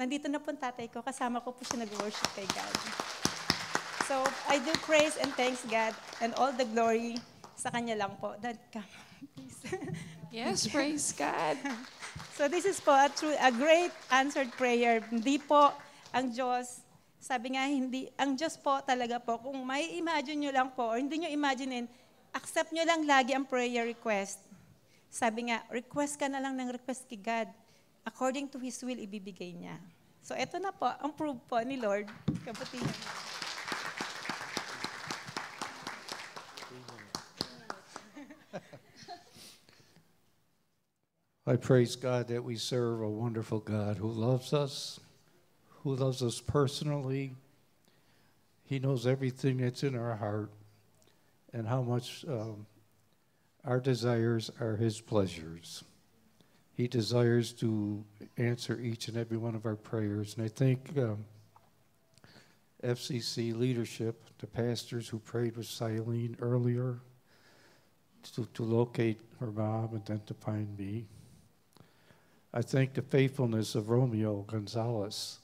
nandito na po ang tatay ko, kasama ko po siya nag-worship kay God. So, I do praise and thanks God and all the glory sa Kanya lang po. Dad, come, please. Yes, praise God. So, this is po a great answered prayer. Hindi po ang Diyos Sabi nga, hindi, ang Diyos po talaga po, kung may imagine nyo lang po, or hindi nyo imaginein, accept nyo lang lagi ang prayer request. Sabi nga, request ka na lang ng request kay God. According to His will, ibibigay niya. So, eto na po, ang proof po ni Lord. Kabutihan niya. I praise God that we serve a wonderful God who loves us personally. He knows everything that's in our heart and how much our desires are His pleasures. He desires to answer each and every one of our prayers. And I thank FCC leadership, the pastors who prayed with Silene earlier to locate her mom and then to find me. I thank the faithfulness of Romeo Gonzalez,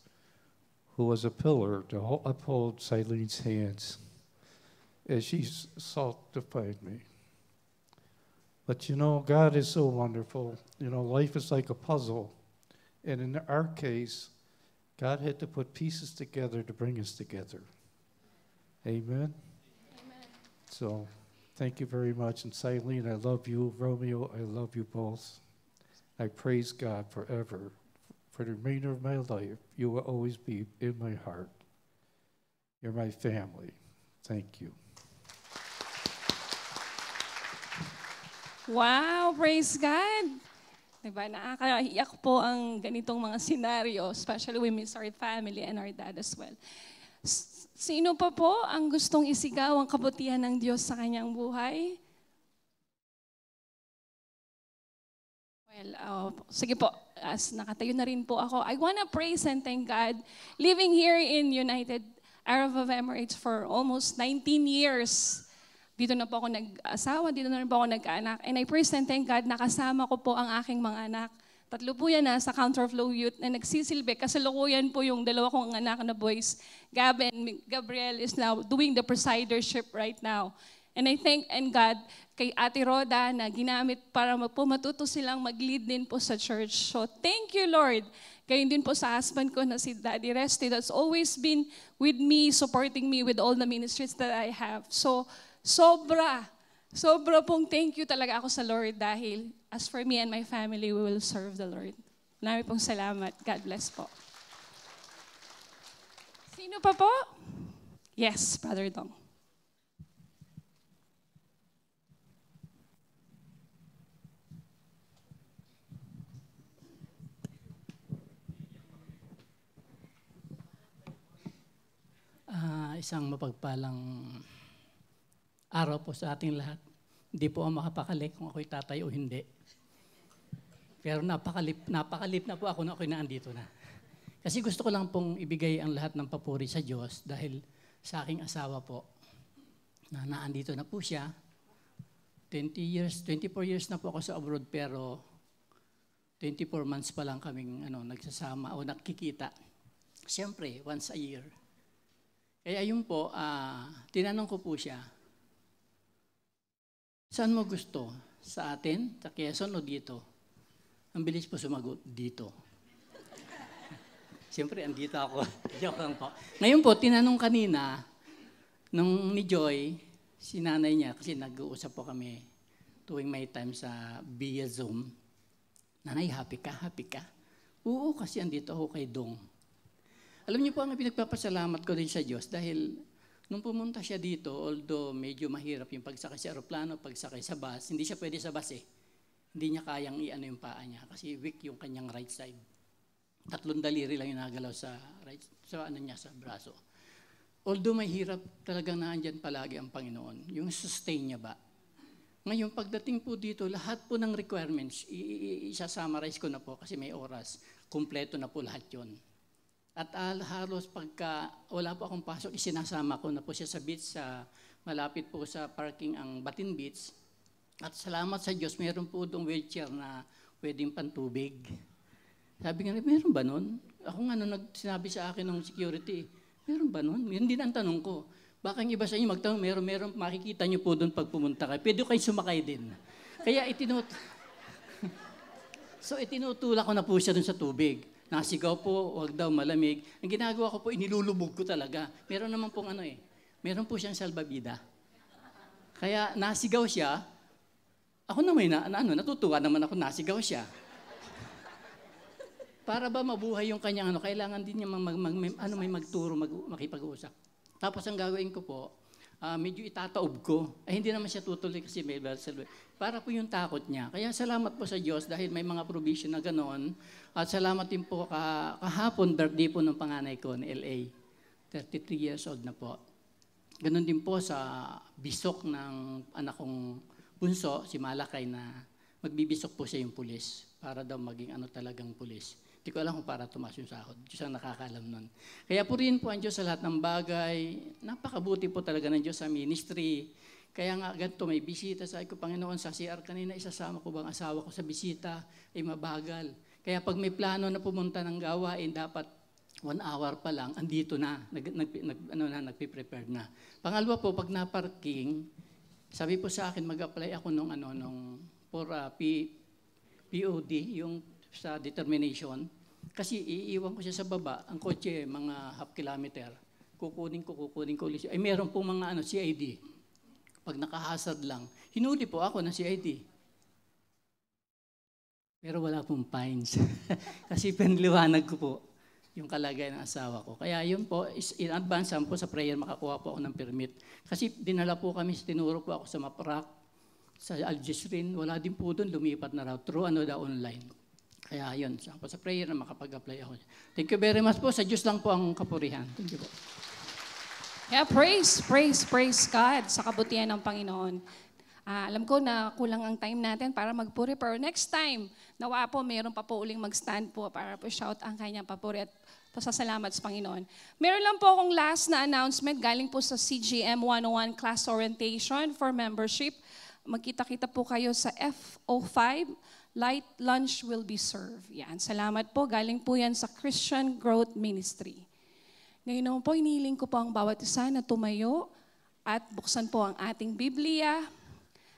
who was a pillar to uphold Silene's hands as she sought to find me. But you know, God is so wonderful. You know, life is like a puzzle. And in our case, God had to put pieces together to bring us together. Amen? Amen. So, thank you very much. And Silene, I love you. Romeo, I love you both. I praise God forever. For the remainder of my life, you will always be in my heart. You're my family. Thank you. Wow, praise God! Diba, nakakaiyak po ang ganitong mga senaryo, especially we miss our family and our dad as well. Sino pa po ang gustong isigaw ang kabutihan ng Diyos sa kanyang buhay? Well, sige po, as nakatayo na rin po ako, I wanna praise and thank God. Living here in United Arab Emirates for almost 19 years. Dito na po ako nag-asawa, dito na rin po ako nagkaanak. And I praise and thank God, nakasama ko po ang aking mga anak. Tatlo po yan sa Counterflow Youth na nagsisilbi. Kasalukuyan po yung dalawa kong anak na boys. Gab and Gabriel is now doing the presidership right now. And I thank God kay Ate Roda na ginamit para matuto silang mag-lead din po sa church. So thank you, Lord. Gayon din po sa husband ko na si Daddy Resty that's always been with me, supporting me with all the ministries that I have. So sobra pong thank you talaga ako sa Lord dahil as for me and my family, we will serve the Lord. Marami pong salamat. God bless po. Sino pa po? Yes, Brother Dong. Isang mapagpalang araw po sa ating lahat. Hindi po ako makapakali kung ako'y tatay o hindi. Pero napakalip na po ako na ako'y naandito na. Kasi gusto ko lang pong ibigay ang lahat ng papuri sa Diyos dahil sa aking asawa po na naandito na po siya. 24 years na po ako sa abroad pero 24 months pa lang kaming nagsasama o nakikita. Siyempre, once a year. Kaya yun po, tinanong ko po siya, saan mo gusto? Sa atin? Sa Quezon o dito? Ang bilis po sumagot, dito. Siyempre, andito ako. Joke lang po. Ngayon po, tinanong kanina, nung ni Joy, si nanay niya, kasi nag-uusap po kami tuwing may time sa via Zoom, nanay, happy ka? Happy ka? Oo, kasi andito ako kay Dong. Alam niyo po, ang pinagpapasalamat ko din sa Diyos dahil nung pumunta siya dito, although medyo mahirap yung pagsakay sa aeroplano, pagsakay sa bus, hindi siya pwede sa bus eh. Hindi niya kayang yung paa niya kasi weak yung kanyang right side. 3 daliri lang yung nagalaw sa sa braso. Although may hirap, talagang naandyan palagi ang Panginoon. Yung sustain niya ba? Ngayon, pagdating po dito, lahat po ng requirements, isa-summarize ko na po kasi may oras, kumpleto na po lahat yun. At halos pagka wala po akong pasok, isinasama ko na po siya sa beach, malapit po sa parking ang Batin Beach. At salamat sa Diyos, mayroon po doong wheelchair na pwedeng pantubig. Sabi nga, meron ba nun? Ako nga sinabi sa akin ng security, meron ba nun? Yun din ang tanong ko. Baka yung iba sa inyo magtanong, meron, makikita nyo po doon pag pumunta kayo. Pwede kayo sumakay din. Kaya itinutulak ko na po siya doon sa tubig. Nasigaw po, wag daw malamig. Ang ginagawa ko po, inilulubog ko talaga. Meron naman pong meron po siyang salbabida. Kaya nasigaw siya, ako naman natutuwa naman ako nasigaw siya. Para ba mabuhay yung kanyang kailangan din niya may magturo, makipag-usap. Tapos ang gagawin ko po, medyo itataob ko. Hindi naman siya tutuloy kasi may para po yung takot niya. Kaya salamat po sa Diyos dahil may mga provision na gano'n. At salamat din po kahapon, birthday po ng panganay ko ni LA. 33 years old na po. Ganon din po sa bisok ng anak kong bunso, si Malakay, na magbibisok po siya yung pulis para daw maging talagang pulis. Hindi ko alam kung para tumaas yung sahod. Diyos ang nakakalam nun. Kaya purihin po ang Diyos sa lahat ng bagay. Napakabuti po talaga ng Diyos sa ministry. Kaya nga ganito, may bisita. Sabi ko, Panginoon, sa CR kanina, isasama ko bang asawa ko sa bisita? Ay mabagal. Kaya pag may plano na pumunta ng gawain, dapat 1 hour pa lang, andito na, nagpe-prepare na. Pangalawa po, pag na-parking, sabi po sa akin, mag-apply ako for POD, yung sa determination. Kasi iiwan ko siya sa baba, ang kotse, mga half kilometer. Kukunin ko ulit. Ay meron pong mga CID. Pag nakahasad lang, hinuli po ako ng CID. Pero wala pong fines. Kasi pinliwanag ko po yung kalagayan ng asawa ko. Kaya yun po, in advance po sa prayer, makakuha po ako ng permit. Kasi dinala po kami, tinuro po ako sa Maprak, sa Algesrin, wala din po doon, lumipat na raw, through online. Kaya yun, sa prayer na makapag-apply ako. Thank you very much po, sa Diyos lang po ang kapurihan. Thank you po. Yeah, praise God sa kabutihan ng Panginoon. Alam ko na kulang ang time natin para magpuri, pero next time, nawa po, mayroon pa po uling mag-stand po para po shout ang kanyang papuri at pasasalamat sa Panginoon. Meron lang po akong last na announcement galing po sa CGM 101 Class Orientation for Membership. Magkita-kita po kayo sa F05. Light lunch will be served. Yan, salamat po. Galing po yan sa Christian Growth Ministry. Ngayon naman po, inihiling ko po ang bawat isa na tumayo at buksan po ang ating Biblia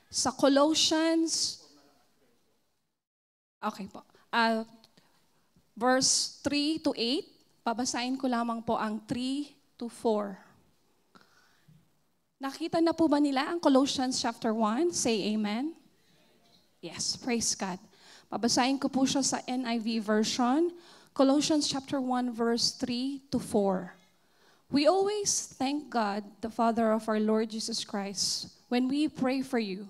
sa Colossians. Okay po. Verse 3 to 8. Babasahin ko lamang po ang 3 to 4. Nakita na po ba nila ang Colossians chapter 1? Say amen. Yes, praise God. Babasahin ko po siya sa NIV version. Colossians chapter 1 verse 3 to 4. We always thank God, the Father of our Lord Jesus Christ, when we pray for you,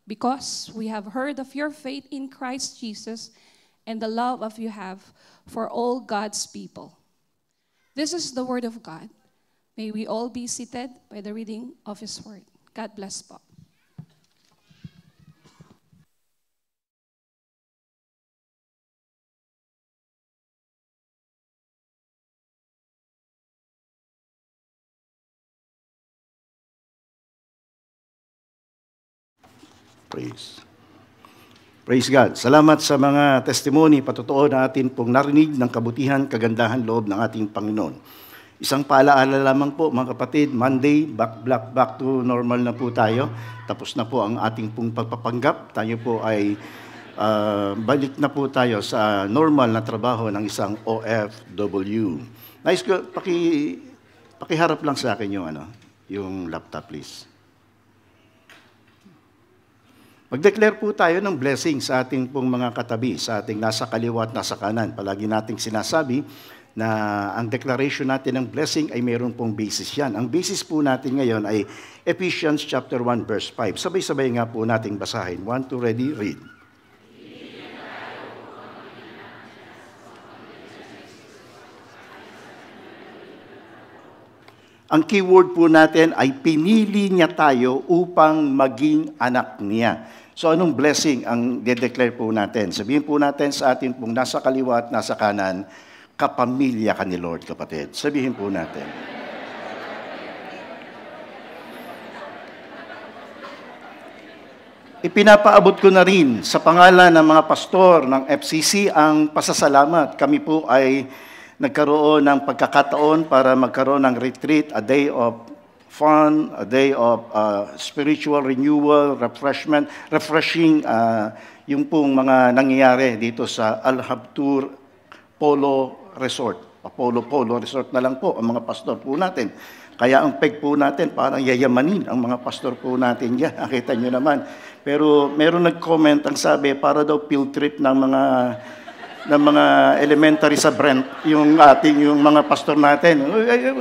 because we have heard of your faith in Christ Jesus and the love of you have for all God's people. This is the word of God. May we all be seated by the reading of His word. God bless po. Praise God. Salamat sa mga testimony, patotoo na atin pong narinig ng kabutihan, kagandahan, loob ng ating Panginoon. Isang paalaala lamang po mga kapatid, Monday, back to normal na po tayo. Tapos na po ang ating pong pagpapanggap. Tayo po ay balik na po tayo sa normal na trabaho ng isang OFW. Nice ko, pakiharap lang sa akin yung laptop please. Mag-declare po tayo ng blessing sa ating pong mga katabi, sa ating nasa kaliwa at nasa kanan. Palagi nating sinasabi na ang declaration natin ng blessing ay mayroon pong basis yan. Ang basis po natin ngayon ay Ephesians chapter 1 verse 5. Sabay-sabay nga po nating basahin. 1, 2, ready, read. Ang keyword po natin ay pinili niya tayo upang maging anak niya. So anong blessing ang de-declare po natin? Sabihin po natin sa atin pong nasa kaliwa at nasa kanan, kapamilya ka ni Lord, kapatid. Sabihin po natin. Ipinapaabot ko na rin sa pangalan ng mga pastor ng FCC ang pasasalamat. Kami po ay nagkaroon ng pagkakataon para magkaroon ng retreat, a day of fun, a day of spiritual renewal, refreshing yung pong mga nangyayari dito sa Al-Habtur Polo Resort. Polo Resort na lang po ang mga pastor po natin. Kaya ang peg po natin, parang yayamanin ang mga pastor po natin yan. Nakita nyo naman. Pero meron nag-comment, ang sabi, para daw field trip ng mga elementary sa Brent, yung mga pastor natin.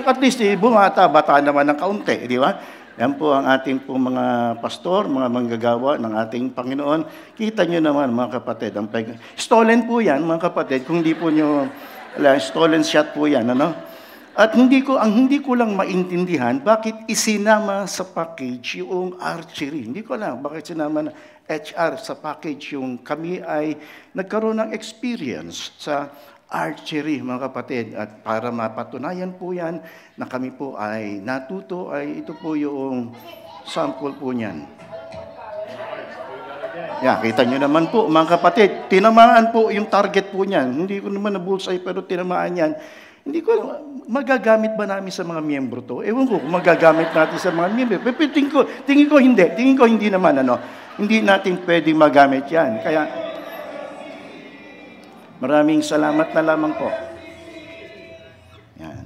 At least, bumata-bata naman ng kaunti, di ba? Yan po ang ating po mga pastor, mga manggagawa ng ating Panginoon. Kita nyo naman, mga kapatid, ang peg. Stolen po yan, mga kapatid, kung hindi po nyo, stolen shot po yan, ano? At hindi ko lang maintindihan bakit isinama sa package yung archery. Hindi ko lang bakit sinama na HR sa package yung kami ay nagkaroon ng experience sa archery, mga kapatid. At para mapatunayan po yan na kami po ay natuto, ay ito po yung sample po niyan. Kita nyo naman po, mga kapatid, tinamaan po yung target po niyan. Hindi ko naman na-bullseye pero tinamaan yan. Hindi ko, magagamit ba namin sa mga miyembro to? Ewan ko kung magagamit natin sa mga miyembro. Pero tingin ko hindi naman, hindi natin pwedeng magamit yan. Kaya, maraming salamat na lamang po. Yan.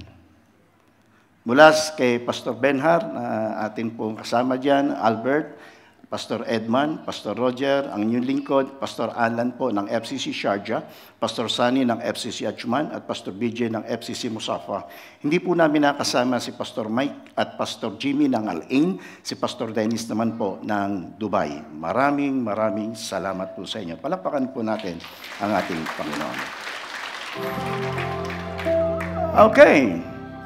Mula kay Pastor Benhar, na atin pong kasama dyan, Albert, Pastor Edman, Pastor Roger, ang inyong lingkod, Pastor Alan po ng FCC Sharjah, Pastor Sunny ng FCC Ajman, at Pastor BJ ng FCC Musafa. Hindi po namin nakasama si Pastor Mike at Pastor Jimmy ng Al-Ain, si Pastor Dennis naman po ng Dubai. Maraming salamat po sa inyo. Palakpakan po natin ang ating Panginoon. Okay.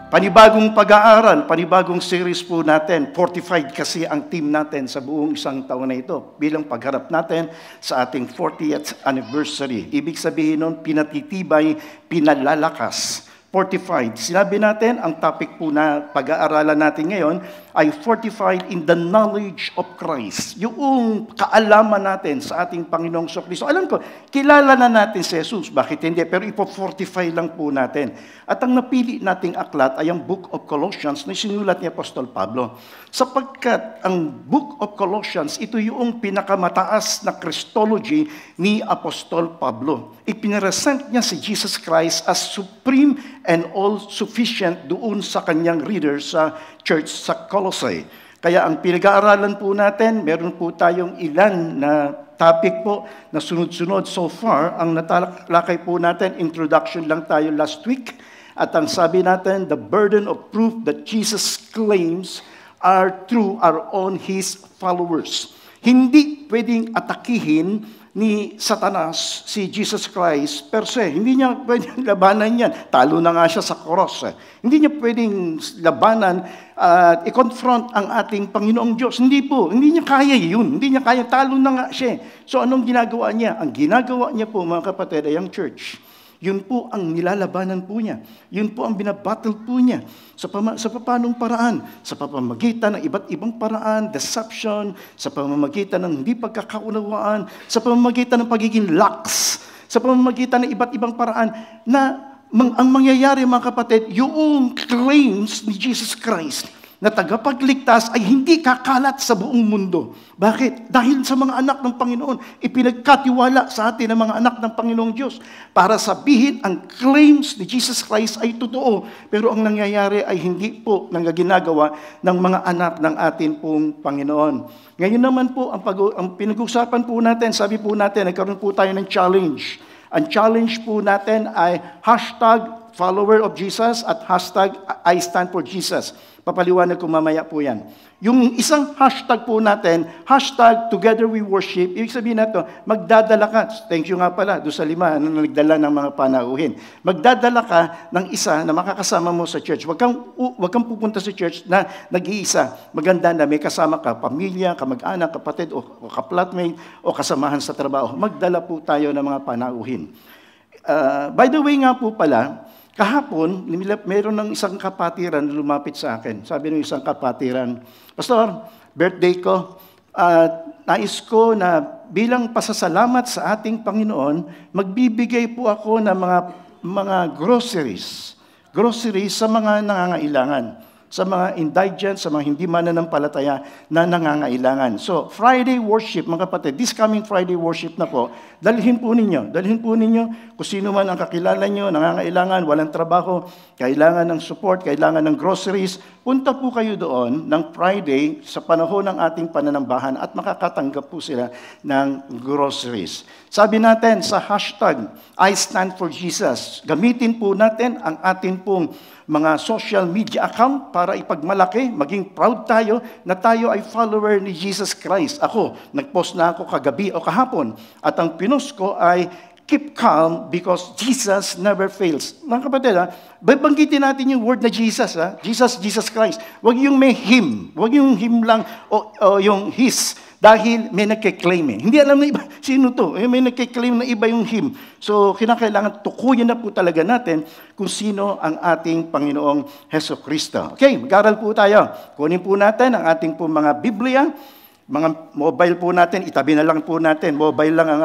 Panibagong pag-aaral, panibagong series po natin. Fortified kasi ang team natin sa buong isang taon na ito bilang pagharap natin sa ating 40th anniversary. Ibig sabihin nun, pinatitibay, pinalalakas. Fortified. Sinabi natin, ang topic po na pag-aaralan natin ngayon ay fortified in the knowledge of Christ. Yung kaalaman natin sa ating Panginoong Kristo. Alam ko, kilala na natin si Jesus. Bakit hindi? Pero ipo-fortify lang po natin. At ang napili nating aklat ay ang Book of Colossians na sinulat ni Apostol Pablo. Sapagkat ang Book of Colossians, ito yung pinakamataas na Christology ni Apostol Pablo. Ipiniresent niya si Jesus Christ as supreme and all-sufficient doon sa kanyang readers sa church sa Colossae. Kaya ang pinag-aaralan po natin, meron po tayong ilan na topic po na sunod-sunod so far. Ang natalakay po natin, introduction lang tayo last week. At ang sabi natin, the burden of proof that Jesus claims are true are on His followers. Hindi pwedeng atakihin ni Satanas si Jesus Christ per se. Hindi niya pwedeng labanan yan. Talo na nga siya sa cross. Hindi niya pwedeng labanan at i-confront ang ating Panginoong Diyos. Hindi po. Hindi niya kaya yun. Hindi niya kaya. Talo na nga siya. So anong ginagawa niya? Ang ginagawa niya po, mga kapatid, ay ang church. Yun po ang nilalabanan po niya. Yun po ang binabattle po niya. Sa papanong paraan? Sa pamamagitan ng iba't ibang paraan, deception, sa pamamagitan ng hindi pagkakaunawaan, sa pamamagitan ng pagiging lax, sa pamamagitan ng iba't ibang paraan na ang mangyayari, mga kapatid, yung claims ni Jesus Christ na tagapagligtas ay hindi kakalat sa buong mundo. Bakit? Dahil sa mga anak ng Panginoon, ipinagkatiwala sa atin ng mga anak ng Panginoong Diyos para sabihin ang claims ni Jesus Christ ay totoo, pero ang nangyayari ay hindi po ginagawa ng mga anak ng atin pong Panginoon. Ngayon naman po, ang pinag-usapan po natin, sabi po natin, nagkaroon po tayo ng challenge. Ang challenge po natin ay #follower of Jesus at #I stand for Jesus. Papaliwanag ko mamaya po yan. Yung isang hashtag po natin, #together we worship, ibig sabihin na ito, magdadala ka, thank you nga pala, doon sa 5 na nagdala ng mga panauhin. Magdadala ka ng isa na makakasama mo sa church. Wag kang pupunta sa church na nag-iisa. Maganda na may kasama ka, pamilya, kamag-anak, kapatid, o ka-flatmate, o kasamahan sa trabaho. Magdala po tayo ng mga panauhin. By the way nga po pala, kahapon, meron ng isang kapatiran na lumapit sa akin. Sabi ng isang kapatiran, Pastor, birthday ko, nais ko na bilang pasasalamat sa ating Panginoon, magbibigay po ako ng mga groceries sa mga nangangailangan. sa mga indigent, sa mga hindi mananampalataya na nangangailangan. So, Friday worship, mga kapatid, this coming Friday worship na po, dalhin po ninyo kung sino man ang kakilala nyo, nangangailangan, walang trabaho, kailangan ng support, kailangan ng groceries, punta po kayo doon ng Friday sa panahon ng ating pananambahan at makakatanggap po sila ng groceries. Sabi natin sa hashtag, I Stand for Jesus, gamitin po natin ang atin pong mga social media account para ipagmalaki, maging proud tayo na tayo ay follower ni Jesus Christ. Ako, nagpost na ako kagabi o kahapon at ang pinost ko ay keep calm because Jesus never fails. Mga kapatid, babanggitin natin yung word na Jesus. Jesus Christ. Huwag yung may him. Huwag yung him lang o yung his. Dahil may nagkiklaim eh. Hindi alam na iba, sino to? May nagkiklaim na iba yung him. So, kinakailangan tukuyin na po talaga natin kung sino ang ating Panginoong Hesukristo. Okay, mag-aral po tayo. Kunin po natin ang ating po mga Biblia, mga mobile po natin, itabi na lang po natin. Mobile lang ang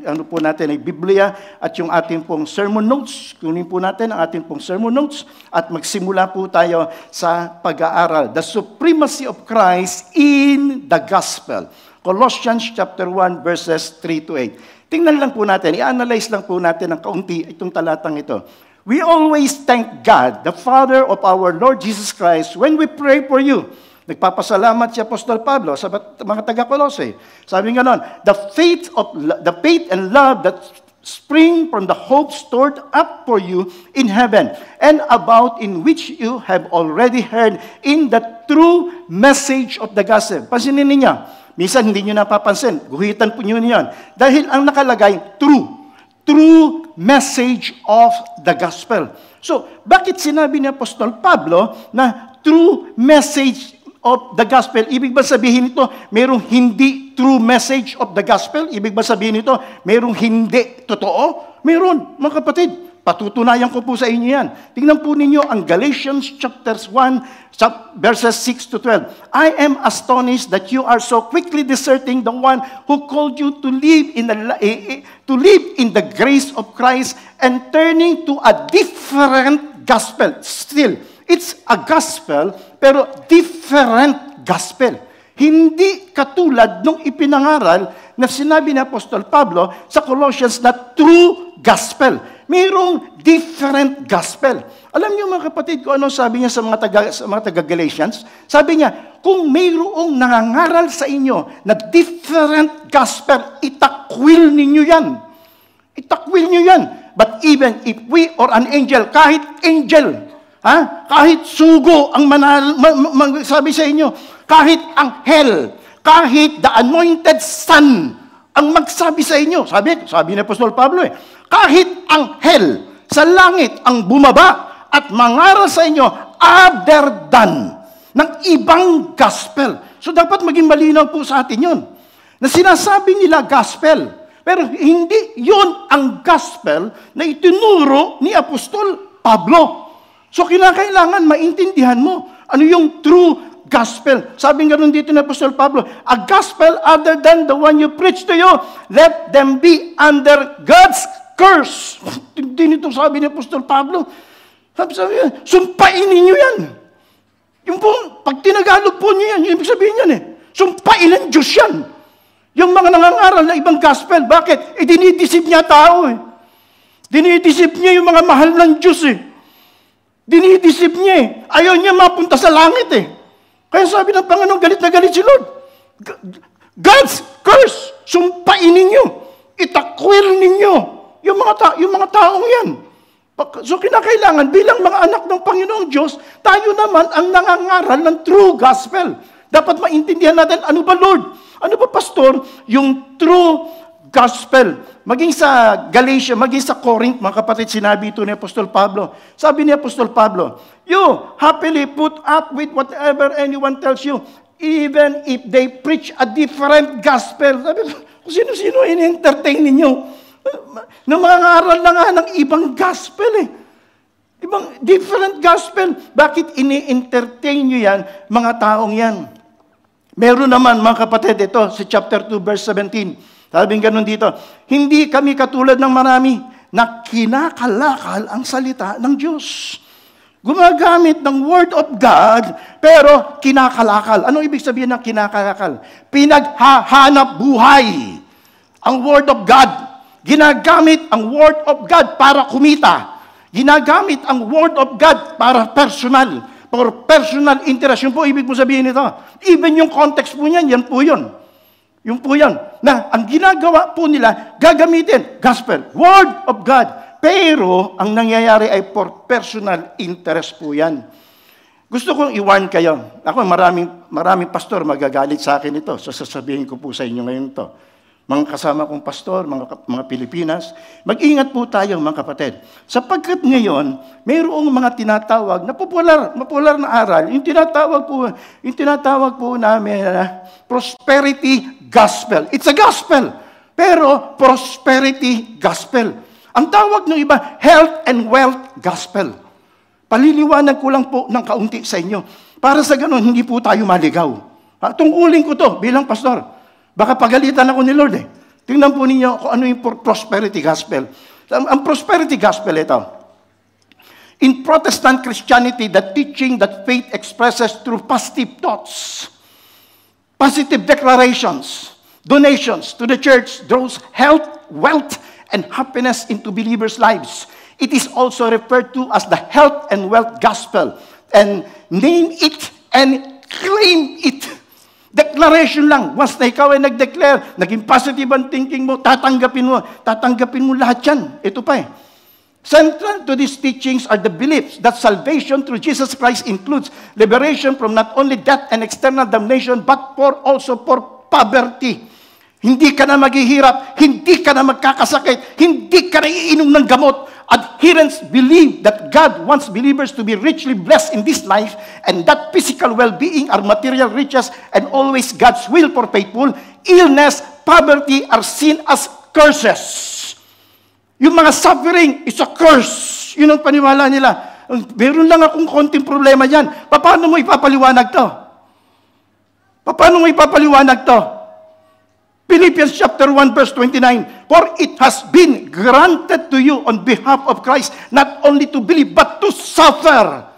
ano po natin ay Biblia at yung ating pong sermon notes. Kunin po natin ang ating pong sermon notes at magsimula po tayo sa pag-aaral. The supremacy of Christ in the gospel. Colossians chapter 1 verses 3 to 8. Tingnan lang po natin, i-analyze lang po natin ng kaunti itong talatang ito. We always thank God, the Father of our Lord Jesus Christ, when we pray for you. Nagpapasalamat si Apostol Pablo sa mga taga-Colossae. Sabi nga nun, the faith and love that spring from the hope stored up for you in heaven and about in which you have already heard in the true message of the gospel. Pansinin ninyo, minsan hindi nyo napapansin, guhitan po nyo niyan. Dahil ang nakalagay, true message of the gospel. So, bakit sinabi ni Apostol Pablo na true message of the gospel? Ibig ba sabihin ito, mayroong hindi true message of the gospel? Ibig ba sabihin ito, mayroong hindi totoo? Mayroon, mga kapatid. Patutunayan ko po sa inyo yan. Tingnan po ninyo ang Galatians chapter 1, verses 6 to 12. I am astonished that you are so quickly deserting the one who called you to live in the grace of Christ and turning to a different gospel. Still, it's a gospel, pero different gospel. Hindi katulad nung ipinangaral na sinabi ni Apostol Pablo sa Colossians na true gospel. Mayroong different gospel. Alam niyo mga kapatid kung ano sabi niya sa mga taga-Galatians? Sabi niya, kung mayroong nangangaral sa inyo na different gospel, itakwil ninyo yan. Itakwil niyo yan. But even if we or an angel, kahit angel, kahit sugo ang sabi sa inyo, kahit anghel, kahit the anointed son ang magsabi sa inyo. Sabi ni Apostol Pablo kahit anghel sa langit ang bumaba at mangaral sa inyo other than ng ibang gospel. So dapat maging malinaw po sa atin yun. Na sinasabi nila gospel, pero hindi yun ang gospel na itinuro ni Apostol Pablo. So kinakailangan maintindihan mo ano yung true gospel. Sabi nga rin dito ni Apostol Pablo, a gospel other than the one you preach to you, let them be under God's curse. Hindi nito sabi ni Apostol Pablo. Sabi niya, sumpain ninyo yan. Yung po, pag tinagalog po niyo yan, yung ibig sabihin yan sumpain ng Diyos yan. Yung mga nangangaral na ibang gospel, bakit? Dinidisip niya tao Dinidisip niya yung mga mahal ng Diyos Dinidisip niya Ayaw niya mapunta sa langit Kaya sabi ng Panginoon, galit na galit si Lord. God's curse, sumpain ninyo. Itakwil ninyo. Yung mga taong yan. So kinakailangan, bilang mga anak ng Panginoong Diyos, tayo naman ang nangangaral ng true gospel. Dapat maintindihan natin, ano ba Lord? Ano ba Pastor? Yung true gospel. Maging sa Galatia, maging sa Corinth, mga kapatid, sinabi ito ni Apostol Pablo. Sabi ni Apostol Pablo, you happily put up with whatever anyone tells you, even if they preach a different gospel. Sabi, kung sino-sino in-entertain ninyo. Na mga aral na nga ng ibang gospel Ibang different gospel. Bakit ini-entertain nyo yan, mga taong yan? Meron naman, mga kapatid, ito, sa chapter 2, verse 17. Sabi ganun dito, hindi kami katulad ng marami na kinakalakal ang salita ng Diyos. Gumagamit ng Word of God, pero kinakalakal. Anong ibig sabihin ng kinakalakal? Pinaghahanap buhay. Ang Word of God. Ginagamit ang Word of God para kumita. Ginagamit ang Word of God para personal. For personal interest. Yun po, ibig mo sabihin ito. Even yung context po niyan, yan po yun. Yung po yan. Na ang ginagawa po nila, gagamitin, gospel, Word of God. Pero, ang nangyayari ay for personal interest po yan. Gusto kong i-warn kayo. Ako, maraming pastor magagalit sa akin ito. So, sasabihin ko po sa inyo ngayon ito. Mga kasama kong pastor, mga Pilipinas, mag-ingat po tayo, mga kapatid. Sapagkat ngayon, mayroong mga tinatawag na popular na aral. Yung tinatawag po namin prosperity gospel. It's a gospel, pero prosperity gospel. Ang tawag ng iba, health and wealth gospel. Paliliwanag ko lang po ng kaunti sa inyo. Para sa ganun, hindi po tayo maligaw. Tungkulin ko to bilang pastor. Baka pagalitan ako ni Lord eh. Tingnan po ninyo kung ano yung prosperity gospel. Ang prosperity gospel ito. In Protestant Christianity, the teaching that faith expresses through positive thoughts, positive declarations, donations to the church draws health, wealth, and happiness into believers' lives. It is also referred to as the health and wealth gospel. And name it and claim it. Declaration lang. Once na ikaw ay nag-declare, naging positive ang thinking mo, tatanggapin mo lahat yan. Ito pa eh. Central to these teachings are the beliefs that salvation through Jesus Christ includes liberation from not only death and external damnation, but also for poverty. Hindi ka na maghihirap, hindi ka na magkakasakit, hindi ka na iinom ng gamot. Adherents believe that God wants believers to be richly blessed in this life, and that physical well-being are material riches and always God's will for faithful. Illness, poverty are seen as curses. Yung mga suffering is a curse. Yun ang paniwala nila. Meron lang akong konting problema dyan. Paano mo ipapaliwanag to? Paano mo ipapaliwanag to? Philippians chapter 1 verse 29, for it has been granted to you on behalf of Christ, not only to believe, but to suffer.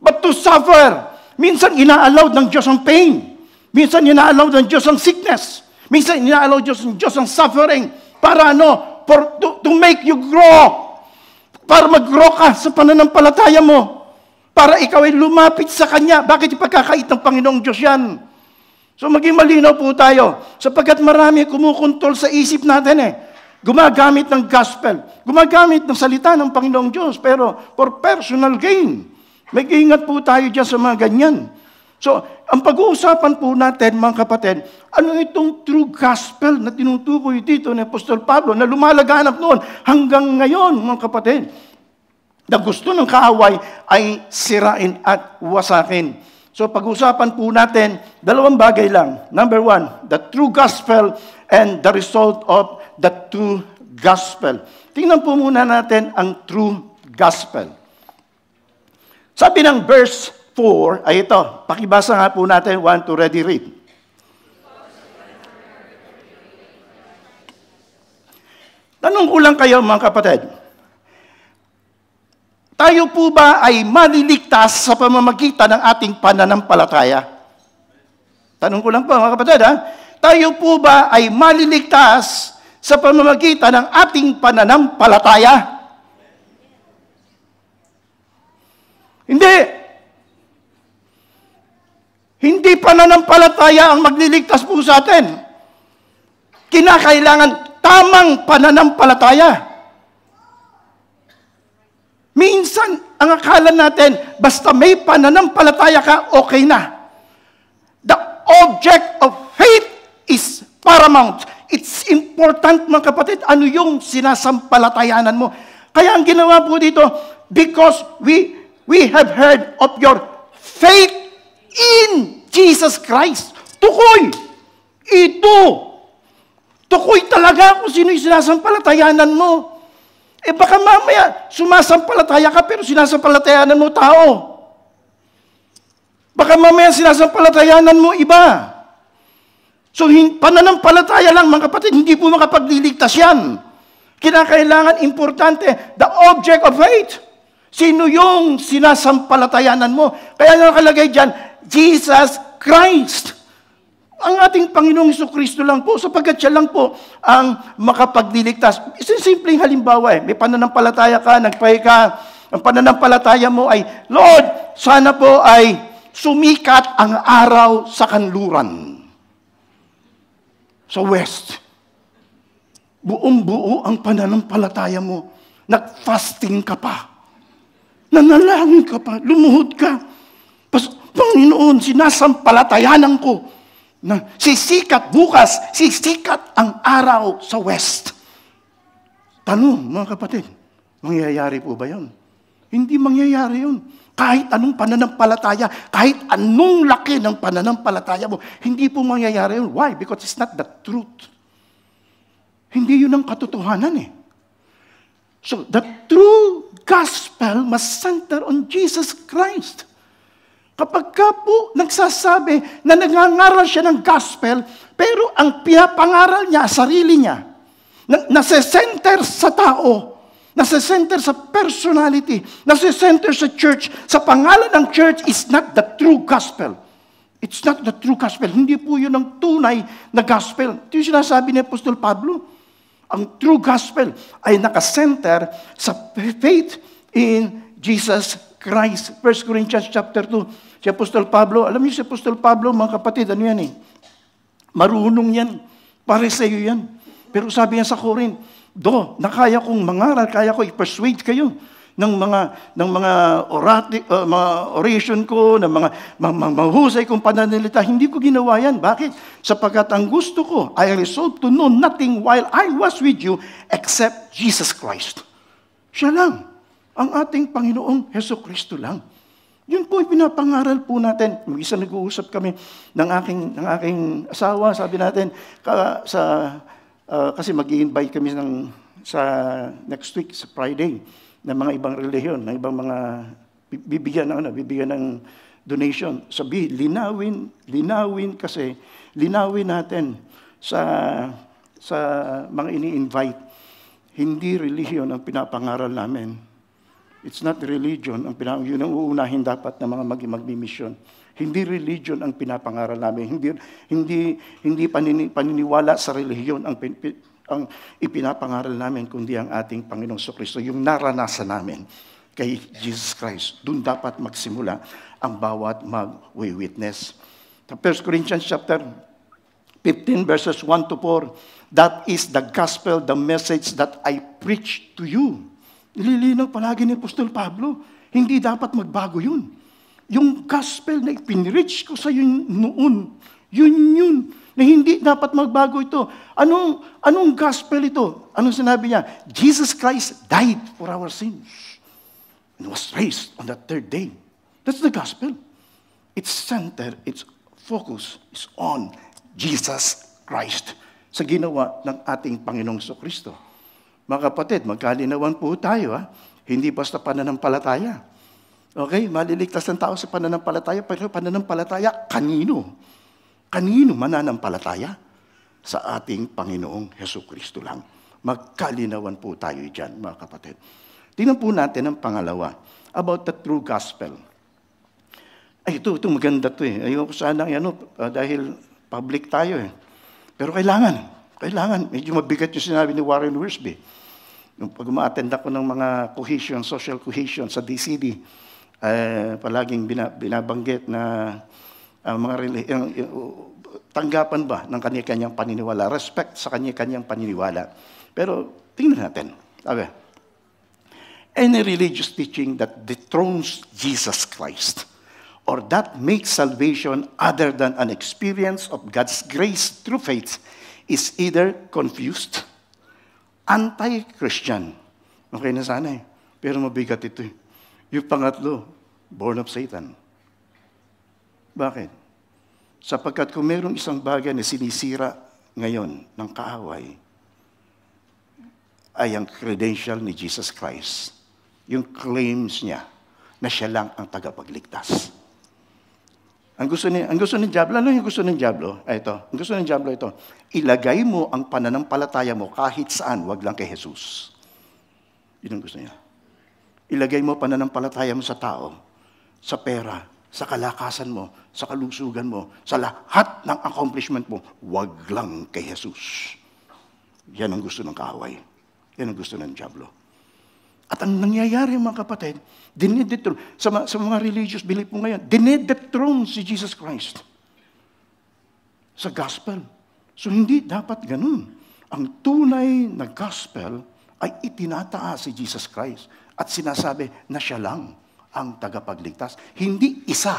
But to suffer. Minsan ina-allow ng Diyos ang pain. Minsan ina-allow ng Diyos ang sickness. Minsan ina-allow ng Diyos ang suffering. Para ano? To make you grow. Para mag-grow ka sa pananampalataya mo. Para ikaw ay lumapit sa Kanya. Bakit ipagkakait ng Panginoong Diyos yan? So maging malinaw po tayo, sapagkat marami kumukontrol sa isip natin eh. Gumagamit ng gospel, gumagamit ng salita ng Panginoong Diyos, pero for personal gain. Mag-iingat po tayo dyan sa mga ganyan. So, ang pag-uusapan po natin, mga kapatid, ano itong true gospel na tinutukoy dito ni Apostol Pablo na lumalaganap noon hanggang ngayon, mga kapatid, na gusto ng kaaway ay sirain at wasakin. So pag-usapan po natin, dalawang bagay lang. Number one, the true gospel and the result of the true gospel. Tingnan po muna natin ang true gospel. Sabi ng verse 4, ay ito, pakibasa nga po natin, 1 to ready read. Tanong ko lang kayo mga kapatid, tayo po ba ay maliligtas sa pamamagitan ng ating pananampalataya? Tanong ko lang po mga kapatid, ha? Tayo po ba ay maliligtas sa pamamagitan ng ating pananampalataya? Hindi. Hindi pananampalataya ang magliligtas po sa atin. Kinakailangan tamang pananampalataya. Minsan, ang akala natin, basta may pananampalataya ka, okay na. The object of faith is paramount. It's important, mga kapatid, ano yung sinasampalatayanan mo. Kaya ang ginawa po dito, because we have heard of your faith in Jesus Christ. Tukoy! Ito! Tukoy talaga kung sino yung sinasampalatayanan mo. Eh baka mamaya, sumasampalataya ka pero sinasampalatayanan mo tao. Baka mamaya sinasampalatayanan mo iba. So pananampalataya lang mga kapatid, hindi po makapagliligtas yan. Kinakailangan importante, the object of faith. Sino yung sinasampalatayanan mo? Kaya nakalagay dyan, Jesus Christ. Ang ating Panginoong Jesucristo lang po, sapagkat siya lang po ang makapagliligtas. Simpleng halimbawa may pananampalataya ka, nagpray ka, ang pananampalataya mo ay, Lord, sana po ay sumikat ang araw sa kanluran. Sa west. Buong-buo ang pananampalataya mo. Nag-fasting ka pa. Nanalangin ka pa. Lumuhod ka. Panginoon, sinasampalatayanan ko na sisikat bukas, sisikat ang araw sa west. Tanong, mga kapatid, mangyayari po ba yun? Hindi mangyayari yun. Kahit anong pananampalataya, kahit anong laki ng pananampalataya mo, hindi po mangyayari yun. Why? Because it's not the truth. Hindi yun ang katotohanan eh. So, the true gospel must center on Jesus Christ. Kapag ka po nagsasabi na nangangaral siya ng gospel, pero ang pinapangaral niya, sarili niya, nasa-center sa tao, nasa-center sa personality, nasa-center sa church, sa pangalan ng church is not the true gospel. It's not the true gospel. Hindi po yun ang tunay na gospel. Ito yung sinasabi ni Apostol Pablo. Ang true gospel ay nakasenter sa faith in Jesus Christ. 1 Corinthians chapter 2. Si Apostol Pablo, alam niyo si Apostol Pablo, mga kapatid, ano yan eh? Marunong yan. Pariseo yan. Pero sabi niya sa Corinth, nakaya kong mangaral, kaya ko i-persuade kayo ng mga oration ko, ng mga mahusay kong pananalita. Hindi ko ginawa yan. Bakit? Sapagkat ang gusto ko, I resolved to know nothing while I was with you except Jesus Christ. Siya lang. Ang ating Panginoong Jesucristo lang. Yun po yung pinapangaral po natin. Mag-isa nag-uusap kami ng aking asawa. Sabi natin, kasi mag-i-invite kami sa next week, sa Friday, ng mga ibang relihiyon, ng ibang mga bibigyan ng donation. Sabi, linawin natin sa mga ini-invite. Hindi relihiyon ang pinapangaral namin. It's not religion. Yun ang uunahin dapat ng mga magmi-mission. Hindi religion ang pinapangaral namin. Hindi paniniwala sa relihiyon ang ipinapangaral namin, kundi ang ating Panginoong Jesucristo, yung naranasan namin kay Jesus Christ. Doon dapat magsimula ang bawat mag-witness. 1 Corinthians chapter 15 verses 1 to 4, that is the gospel, the message that I preach to you. Nililinaw palagi ni Apostol Pablo, hindi dapat magbago yun. Yung gospel na ipinreach ko sa yun noon, yun, na hindi dapat magbago ito. Anong gospel ito? Anong sinabi niya? Jesus Christ died for our sins and was raised on the third day. That's the gospel. Its center, its focus is on Jesus Christ sa ginawa ng ating Panginoong Jesucristo. Mga kapatid, magkalinawan po tayo. Hindi basta pananampalataya. Okay? Maliligtas ng tao sa pananampalataya, pero pananampalataya, kanino? Kanino mananampalataya? Sa ating Panginoong Jesucristo lang. Magkalinawan po tayo dyan, mga kapatid. Tingnan po natin ang pangalawa, about the true gospel. Ay, ito maganda to eh. Ayoko sana, dahil public tayo eh. Pero kailangan. Medyo mabigat yung sinabi ni Warren Wiersbe. Yung pag uma-attend ako ng mga cohesion, social cohesion sa DCD, palaging binabanggit na tanggapan ba ng kanya-kanyang paniniwala, respect sa kanya-kanyang paniniwala. Pero tingnan natin. Any religious teaching that dethrones Jesus Christ or that makes salvation other than an experience of God's grace through faith is either confused, anti-Christian. Okay na sana eh. Pero mabigat ito eh. Yung pangatlo, born of Satan. Bakit? Sapagkat kung mayroong isang bagay na sinisira ngayon ng kaaway, ay ang credential ni Jesus Christ. Yung claims niya na siya lang ang tagapagligtas. Ang gusto ng Diablo, ano yung gusto ng Diablo? Ang gusto ng Diablo ito, ilagay mo ang pananampalataya mo kahit saan, wag lang kay Jesus. Yun ang gusto niya. Ilagay mo pananampalataya mo sa tao, sa pera, sa kalakasan mo, sa kalusugan mo, sa lahat ng accomplishment mo, wag lang kay Jesus. Yan ang gusto ng kaaway. Yan ang gusto ng dyablo. At ang nangyayari, mga kapatid, dinidethrone. Sa mga religious belief mo ngayon, dinidethrone si Jesus Christ sa gospel. So hindi dapat ganun. Ang tunay na gospel ay itinataas si Jesus Christ at sinasabi na siya lang ang tagapagligtas. Hindi isa.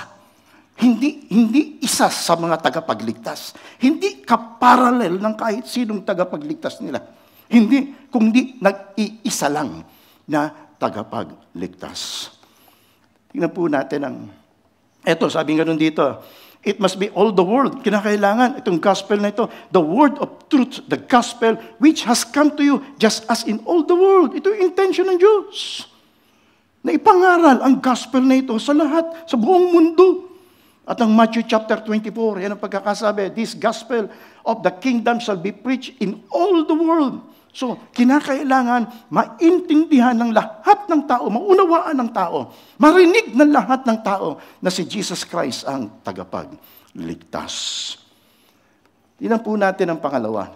Hindi isa sa mga tagapagligtas. Hindi kaparallel ng kahit sinong tagapagligtas nila. Hindi, kundi nag-iisa lang na tagapagligtas. Tingnan po natin eto, sabi nga nun dito, it must be all the world. Kinakailangan itong gospel na ito, the word of truth, the gospel which has come to you just as in all the world. Ito yung intention ng Diyos. Na ipangaral ang gospel na ito sa lahat, sa buong mundo. At ang Matthew chapter 24, yan ang pagkakasabi, this gospel of the kingdom shall be preached in all the world. So, kinakailangan maintindihan ng lahat ng tao, maunawaan ng tao, marinig ng lahat ng tao na si Jesus Christ ang tagapagligtas. Tingnan po natin ang pangalawa.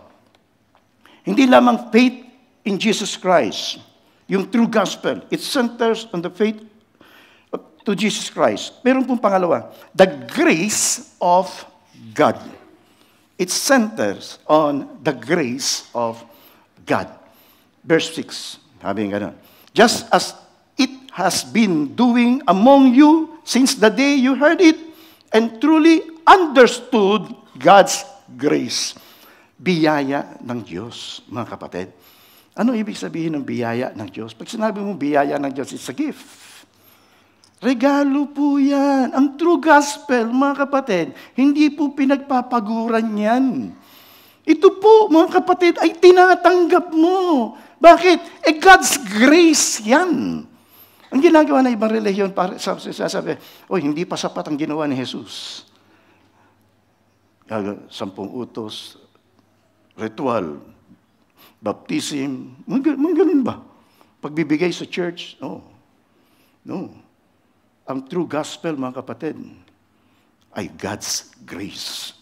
Hindi lamang faith in Jesus Christ, yung true gospel, it centers on the faith to Jesus Christ. Meron pong pangalawa, the grace of God. It centers on the grace of God. Verse 6, sabi nga gano'n. Just as it has been doing among you since the day you heard it and truly understood God's grace. Biyaya ng Diyos, mga kapatid. Ano ibig sabihin ng biyaya ng Diyos? Pag sinabi mo biyaya ng Diyos, it's a gift. Regalo po yan. Ang true gospel, mga kapatid, hindi po pinagpapaguran yan. Ito po, mga kapatid, ay tinatanggap mo. Bakit? God's grace yan. Ang ginagawa na ibang relihiyon, sasabi, hindi pa sapat ang ginawa ni Jesus. 10 utos, ritual, baptism, mga ganun ba? Pagbibigay sa church? No. Ang true gospel, mga kapatid, ay God's grace.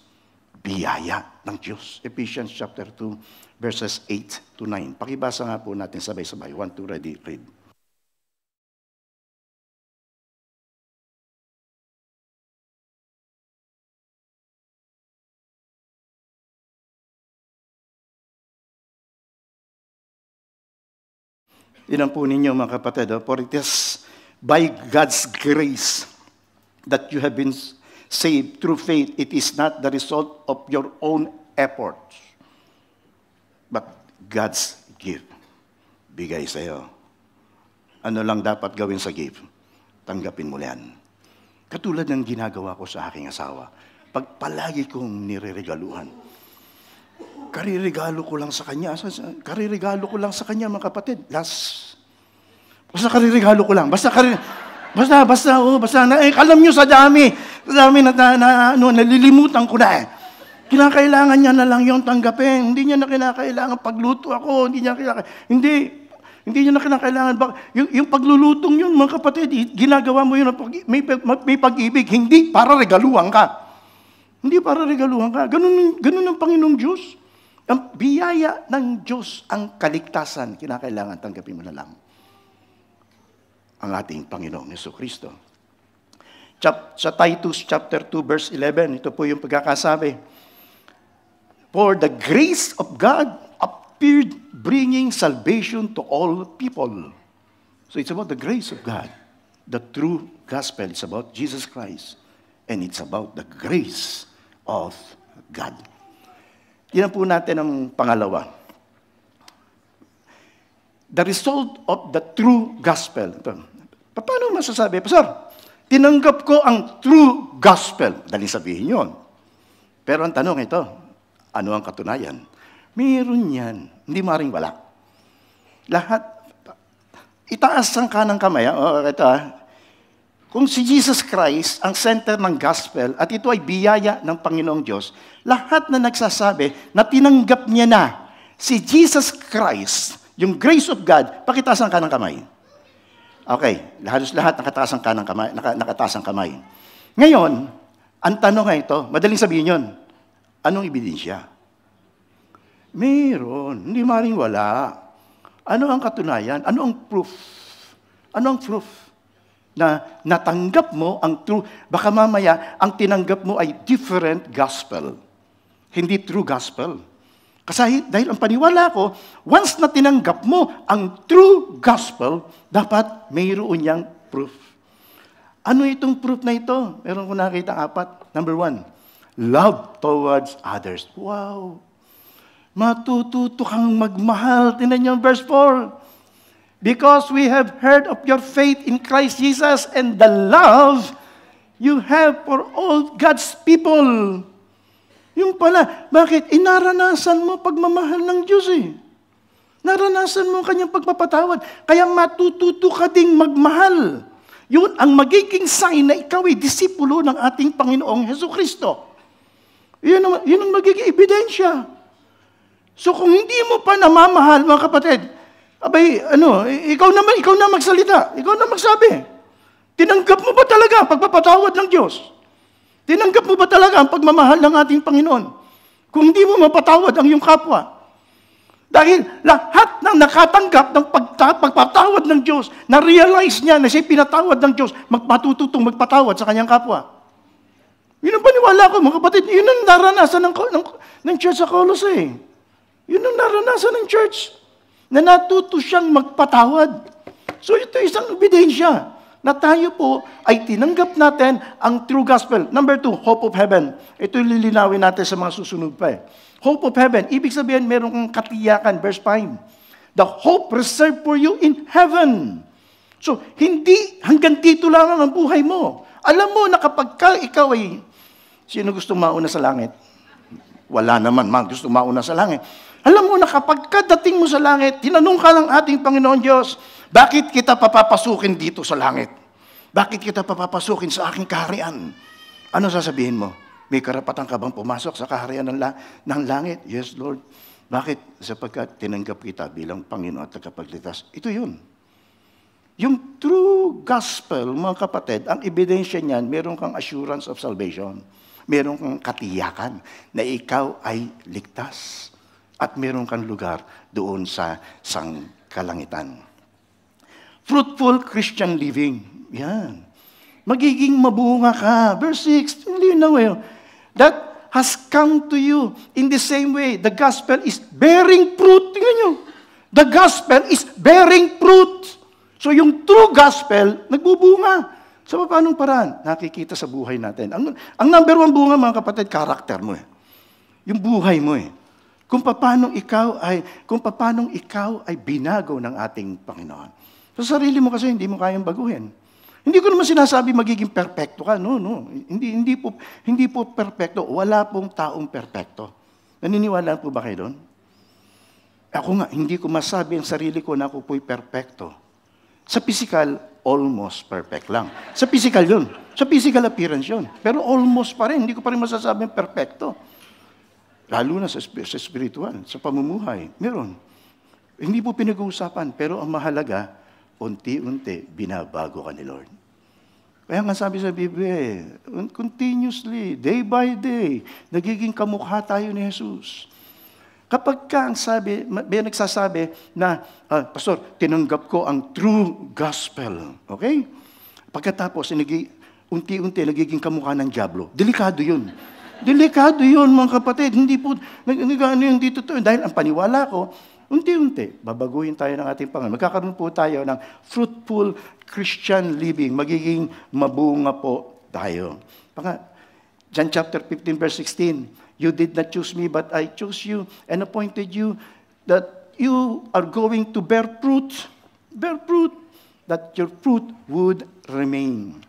Biyaya ng Diyos. Ephesians chapter 2, verses 8 to 9. Pakibasa nga po natin sabay-sabay. 1, 2, ready, read. Tinan po ninyo, mga kapatid, for it is by God's grace that you have been saved through faith. It is not the result of your own efforts, but God's gift. Bigay sa'yo. Ano lang dapat gawin sa gift? Tanggapin mo yan. Katulad ng ginagawa ko sa aking asawa. Pag palagi kong nireregaluhan, karirigalo ko lang sa kanya. Karirigalo ko lang sa kanya, mga kapatid. Basta karirigalo ko lang. Basta alam nyo sa dami na nalilimutan ko na eh. Kinakailangan niya na lang yung tanggapin. Hindi niya na kinakailangan pagluto ako. Hindi niya na kinakailangan. Yung paglulutong yun, mga kapatid, ginagawa mo yun, may pag-ibig. Hindi para regaluhan ka. Hindi para regaluhan ka. Ganun ang Panginoong Diyos. Ang biyaya ng Diyos, ang kaligtasan, kinakailangan tanggapin mo na lang ang ating Panginoong Jesucristo. Sa Titus chapter 2 verse 11, ito po yung pagkakasabi. For the grace of God appeared bringing salvation to all people. So it's about the grace of God. The true gospel is about Jesus Christ. And it's about the grace of God. Yan po natin ang pangalawa. The result of the true gospel. Paano masasabi? Pastor, tinanggap ko ang true gospel. Dali sabihin yun. Pero ang tanong ito, ano ang katunayan? Meron yan. Hindi maring wala. Lahat, itaas ang kanang kamay. Ito Kung si Jesus Christ ang center ng gospel at ito ay biyaya ng Panginoong Diyos, lahat na nagsasabi na tinanggap niya na si Jesus Christ, yung grace of God, pakitaas ang kanang kamay. Okay, halos lahat nakataas ang kamay. Ngayon, ang tanong nga ito, madaling sabihin yun, anong ebidensya? Meron, hindi maring wala. Ano ang katunayan? Ano ang proof? Ano ang proof? Na natanggap mo ang true, baka mamaya ang tinanggap mo ay different gospel. Hindi true gospel. Kasi dahil ang paniwala ko, once na tinanggap mo ang true gospel, dapat mayroon niyang proof. Ano itong proof na ito? Meron ko nakita 4. Number 1, love towards others. Wow! Matututo kang magmahal. Tingnan niyo ang verse 4. Because we have heard of your faith in Christ Jesus and the love you have for all God's people. Yung pala, bakit? Inaranasan mo pagmamahal ng Diyos eh. Naranasan mo kanyang pagpapatawad. Kaya matututo ka ding magmahal. Yun ang magiging sign na ikaw ay disipulo ng ating Panginoong Hesukristo. Yun ang magiging ebidensya. So kung hindi mo pa namamahal, mga kapatid, abay, ikaw na magsalita. Ikaw na magsabi. Tinanggap mo ba talaga ang pagpapatawad ng Diyos? Tinanggap mo ba talaga ang pagmamahal ng ating Panginoon? Kung hindi mo mapatawad ang iyong kapwa. Dahil lahat ng nakatanggap ng pagpatawad ng Diyos, na-realize niya na siya pinatawad ng Diyos, matututong magpatawad sa kanyang kapwa. Yun ang paniwala ko, mga kapatid. Yun ang naranasan ng church sa Colossae. Yun ang naranasan ng church. Na natuto siyang magpatawad. So ito isang ebidensya na tayo po ay tinanggap natin ang true gospel. Number 2, hope of heaven. Ito lilinawin natin sa mga susunod pa eh. Hope of heaven. Ibig sabihin, meron kang katiyakan. Verse 5. The hope reserved for you in heaven. So, hindi hanggang dito lang ang buhay mo. Alam mo na kapag ikaw ay, sino gusto mauna sa langit? Wala naman, gusto mauna sa langit. Alam mo na kapag dating mo sa langit, tinanong ka ng ating Panginoon Diyos, bakit kita papapasukin dito sa langit? Bakit kita papapasukin sa aking kaharian? Ano sasabihin mo? May karapatan ka bang pumasok sa kaharian ng langit? Yes, Lord. Bakit? Sapagkat tinanggap kita bilang Panginoon at tagapagligtas. Ito yun. Yung true gospel, mga kapatid, ang ebidensya niyan, meron kang assurance of salvation. Meron kang katiyakan na ikaw ay ligtas. At meron kang lugar doon sa sangkalangitan. Fruitful Christian living. Yan. Magiging mabunga ka. Verse 6, linaw eh. That has come to you in the same way. The gospel is bearing fruit. Tingnan nyo. The gospel is bearing fruit. So yung true gospel, nagbubunga. Sa paanong paraan? Nakikita sa buhay natin. Ang number 1 bunga, mga kapatid, karakter mo eh. Yung buhay mo eh. Kung paano ikaw ay binago ng ating Panginoon. Sa sarili mo kasi hindi mo kayang baguhin. Hindi ko naman sinasabi magiging perpekto ka. No. Hindi po perpekto. Wala pong taong perpekto. Naniniwala po ba kayo doon? Ako nga, hindi ko masabi ang sarili ko na ako po'y perpekto. Sa physical, almost perfect lang. Sa physical yun. Sa physical appearance yun. Pero almost pa rin. Hindi ko pa rin masasabing perpekto. Lalo na sa spiritual, sa pamumuhay. Meron. Hindi po pinag-uusapan, pero ang mahalaga, unti-unti, binabago ka ni Lord. Kaya nga sabi sa Biblia, continuously, day by day, nagiging kamukha tayo ni Jesus. Kapag ka ang may nagsasabi na, Pastor, tinanggap ko ang true gospel. Okay? Pagkatapos, unti-unti, nagiging kamukha ng dyablo. Delikado yun. Delikado yun, mga kapatid. Hindi po, yung dito to. Dahil ang paniwala ko, unti-unti, babaguhin tayo ng ating Panginoon. Magkakaroon po tayo ng fruitful Christian living. Magiging mabunga po tayo. John chapter 15, verse 16. You did not choose me, but I chose you and appointed you that you are going to bear fruit. Bear fruit. That your fruit would remain.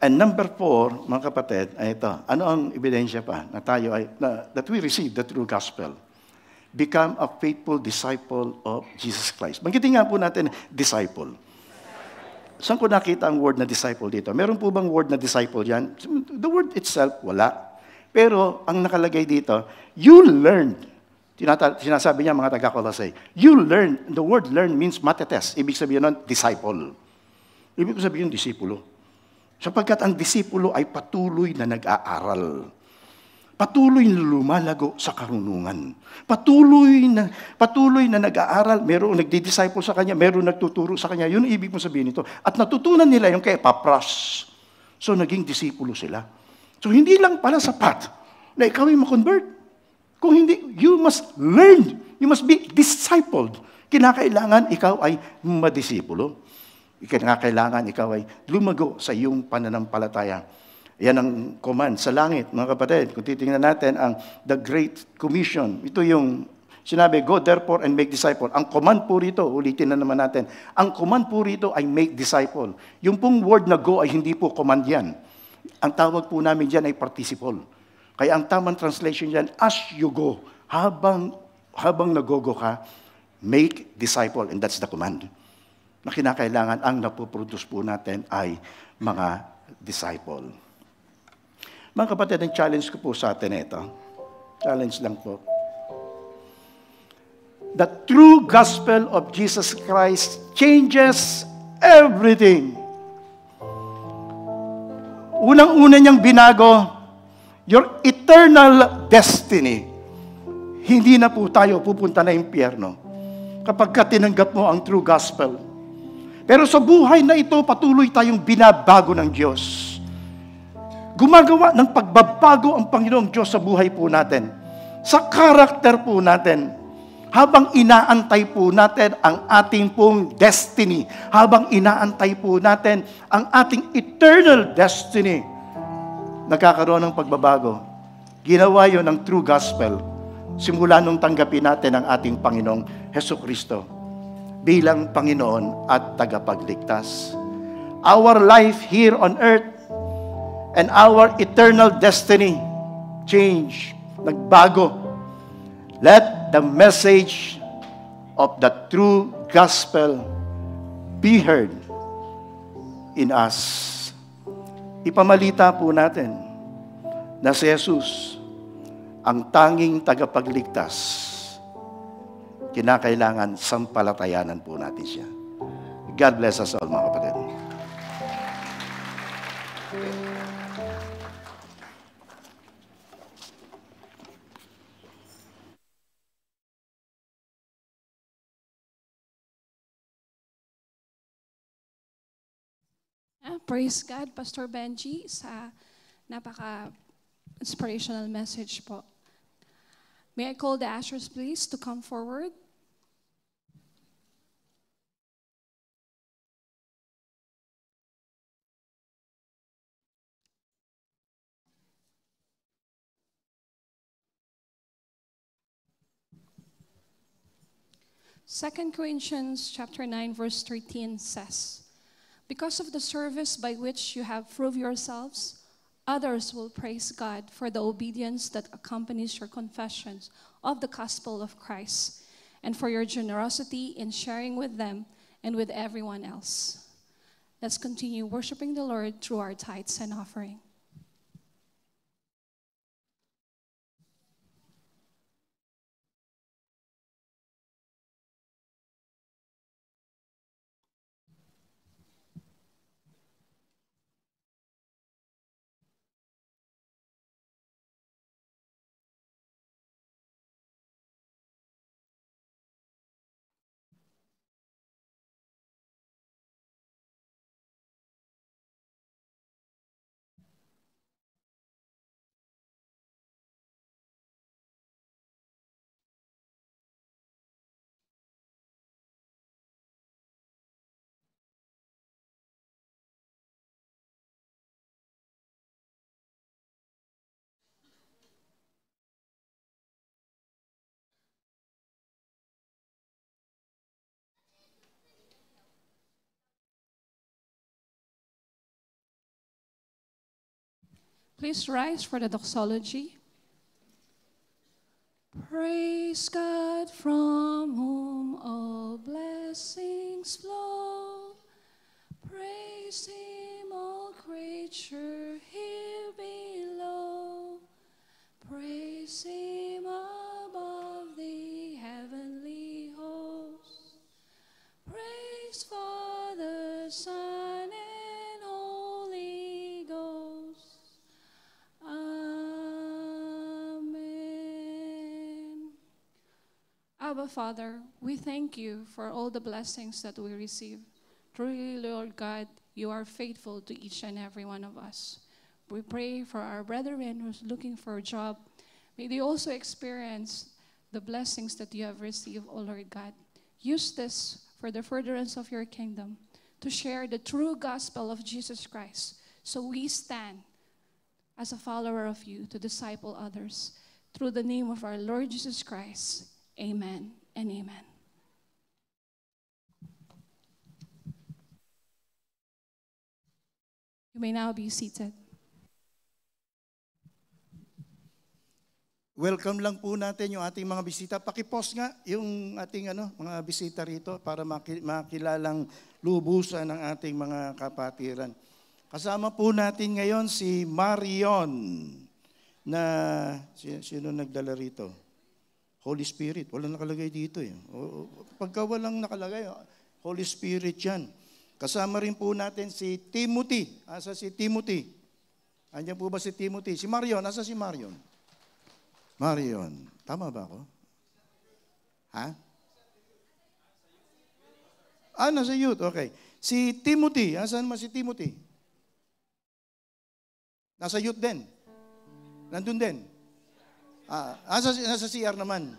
And number 4, mga kapatid, ay ito. Ano ang ebidensya pa na tayo ay, that we receive the true gospel? Become a faithful disciple of Jesus Christ. Banggitin nga po natin, disciple. Saan ko nakita ang word na disciple dito? Meron po bang word na disciple yan? The word itself, wala. Pero ang nakalagay dito, you learned Sinasabi niya mga taga-Colossae, you learn, the word learn means matetes. Ibig sabihin nun, disciple. Ibig sabihin, disipulo. Sapagkat ang disipulo ay patuloy na nag-aaral. Patuloy na lumalago sa karunungan. Patuloy na nag-aaral. Merong nagdi-disciple sa kanya, merong nagtuturo sa kanya. Yun ang ibig mo sabihin nito. At natutunan nila yung kay Epapras. So, naging disipulo sila. So, hindi lang pala sapat na ikaw ay ma-convert. Kung hindi, you must learn. You must be discipled. Kinakailangan ikaw ay madisipulo. Kinakailangan ikaw ay lumago sa iyong pananampalataya. Yan ang command sa langit, mga kapatid. Kung titingnan natin ang The Great Commission, ito yung sinabi, go therefore and make disciple. Ang command po rito, ulitin na naman natin, ang command po rito ay make disciple. Yung pong word na go ay hindi po command yan. Ang tawag po namin dyan ay participle. Kaya ang tamang translation dyan, as you go, habang nagogo ka, make disciple, and that's the command. Na kinakailangan ang napoproduce po natin ay mga disciple. Mga kapatid, ang challenge ko po sa atin ito. Challenge lang po. The true gospel of Jesus Christ changes everything. Unang-una niyang binago, your eternal destiny. Hindi na po tayo pupunta na impyerno kapag tinanggap mo ang true gospel. Pero sa buhay na ito, patuloy tayong binabago ng Diyos. Gumagawa ng pagbabago ang Panginoong Diyos sa buhay po natin. Sa karakter po natin. Habang inaantay po natin ang ating pong destiny. Habang inaantay po natin ang ating eternal destiny. Nagkakaroon ng pagbabago. Ginawa yun ng true gospel. Simula nung tanggapin natin ang ating Panginoong Hesukristo bilang Panginoon at tagapagligtas. Our life here on earth and our eternal destiny change, nagbago. Let the message of the true gospel be heard in us. Ipamalita po natin na si Jesus ang tanging tagapagligtas. Kinakailangan sampalatayanan po natin siya. God bless us all, mga kapatid. Praise God, Pastor Benji, sa napaka-inspirational message po. May I call the ushers, please, to come forward? Second Corinthians chapter 9, verse 13 says, because of the service by which you have proved yourselves, others will praise God for the obedience that accompanies your confessions of the gospel of Christ, and for your generosity in sharing with them and with everyone else. Let's continue worshiping the Lord through our tithes and offering. Please rise for the doxology. Praise God from whom all blessings flow. Praise Him, all creature here below. Praise Him above the Abba Father, we thank you for all the blessings that we receive. Truly, Lord God, you are faithful to each and every one of us. We pray for our brethren who's looking for a job. May they also experience the blessings that you have received, O Lord God. Use this for the furtherance of your kingdom, to share the true gospel of Jesus Christ. So we stand as a follower of you to disciple others. Through the name of our Lord Jesus Christ, amen and amen. You may now be seated. Welcome lang po natin yung ating mga bisita. Paki-post nga yung ating mga bisita rito para makilalang lubusan ng ating mga kapatiran. Kasama po natin ngayon si Marion na sino nagdala rito? Holy Spirit. Walang nakalagay dito eh. Pagka walang nakalagay, Holy Spirit yan. Kasama rin po natin si Timothy. Asa si Timothy? Andiyan po ba si Timothy? Si Marion. Asa si Marion? Marion. Tama ba ako? Ha? Nasa youth. Okay. Si Timothy. Asan mo si Timothy? Nasa youth din. Nandun din. Nasa CR naman.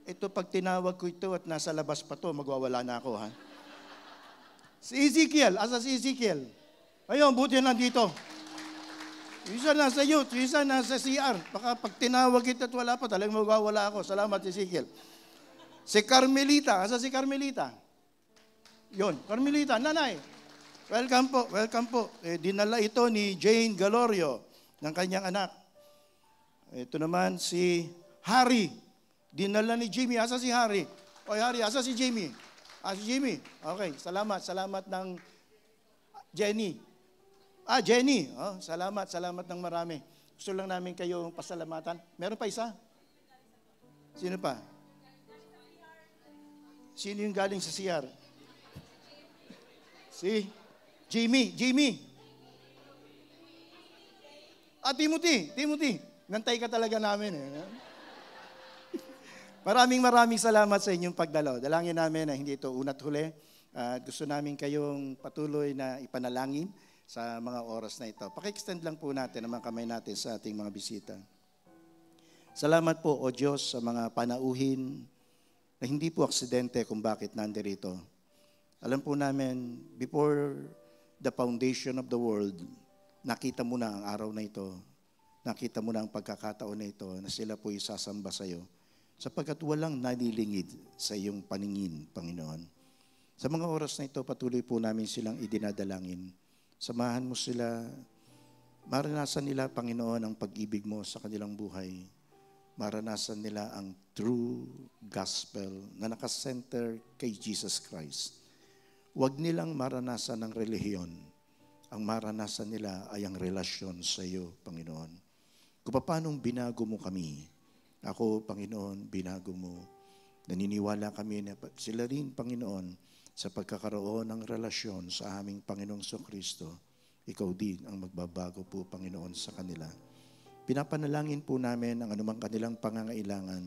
Ito, pag tinawag ko ito at nasa labas pa to, magwawala na ako, ha? Si Ezekiel. Asa si Ezekiel? Ayun, buti nandito. Yung isa nasa youth, yung isa nasa CR. Baka pag tinawag ito at wala pa, talagang magwawala ako. Salamat, Ezekiel. Si Carmelita. Asa si Carmelita? Yun, Carmelita. Nanay. Welcome po, welcome po. Dinala ito ni Jane Galorio ng kanyang anak. Ito naman si Harry. Dinala ni Jimmy. Asa si Harry? Oy, Harry, asa si Jimmy? Si Jimmy. Okay, salamat. Salamat ng Jenny. Jenny. Salamat ng marami. Gusto lang namin kayo pasalamatan. Meron pa isa? Sino pa? Sino yung galing sa CR? Si Jimmy. Timothy. Nantay ka talaga namin eh. Maraming salamat sa inyong pagdalaw. Dalangin namin na hindi ito una't huli. Gusto namin kayong patuloy na ipanalangin sa mga oras na ito. Paki-extend lang po natin ang mga kamay natin sa ating mga bisita. Salamat po, O Diyos, sa mga panauhin na hindi po aksidente kung bakit nandirito. Alam po namin, before the foundation of the world, nakita mo na ang araw na ito. Nakita mo na ang pagkakataon na ito na sila po isasamba sa iyo. Sapagkat walang nanilingid sa iyong paningin, Panginoon. Sa mga oras na ito, patuloy po namin silang idinadalangin. Samahan mo sila, maranasan nila, Panginoon, ang pag-ibig mo sa kanilang buhay. Maranasan nila ang true gospel na nakasenter kay Jesus Christ. Huwag nilang maranasan ang relihiyon. Ang maranasan nila ay ang relasyon sa iyo, Panginoon. Kung paano binago mo kami, ako, Panginoon, binago mo. Naniniwala kami na sila rin, Panginoon, sa pagkakaroon ng relasyon sa aming Panginoong Kristo, ikaw din ang magbabago po, Panginoon, sa kanila. Pinapanalangin po namin ang anumang kanilang pangangailangan.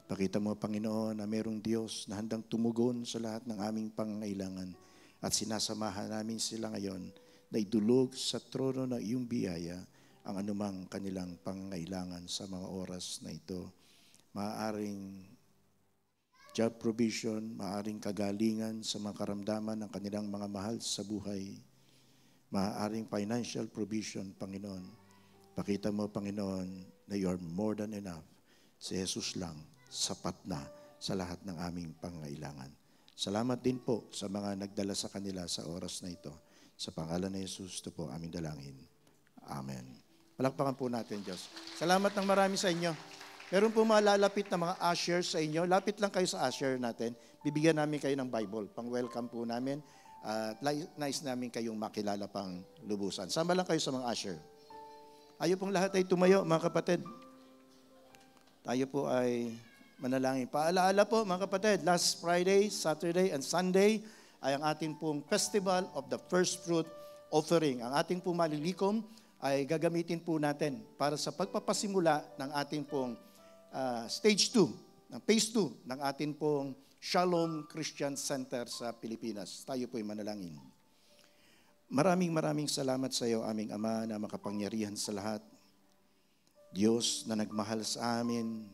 Pakita mo, Panginoon, na mayroong Diyos na handang tumugon sa lahat ng aming pangangailangan at sinasamahan namin sila ngayon na idulog sa trono ng iyong biyaya ang anumang kanilang pangangailangan sa mga oras na ito. Maaaring job provision, maaaring kagalingan sa mga karamdaman ng kanilang mga mahal sa buhay. Maaaring financial provision, Panginoon. Pakita mo, Panginoon, na you are more than enough. Si Jesus lang, sapat na sa lahat ng aming pangailangan. Salamat din po sa mga nagdala sa kanila sa oras na ito. Sa pangalan ni Jesus, ito po aming dalangin. Amen. Palakpakan po natin, Diyos. Salamat ng marami sa inyo. Meron po mga lalapit na mga ushers sa inyo. Lapit lang kayo sa usher natin. Bibigyan namin kayo ng Bible. Pang-welcome po namin. Nice namin kayong makilala pang lubusan. Sama lang kayo sa mga usher. Ayo pong lahat ay tumayo, mga kapatid. Tayo po ay manalangin. Paalaala po, mga kapatid, last Friday, Saturday, and Sunday ay ang ating pong Festival of the First Fruit Offering. Ang ating pong malilikom ay gagamitin po natin para sa pagpapasimula ng ating pong Stage 2 ng phase 2 ng atin pong Shalom Christian Center sa Pilipinas. Tayo po'y manalangin. Maraming salamat sa iyo, aming Ama na makapangyarihan sa lahat. Diyos na nagmahal sa amin.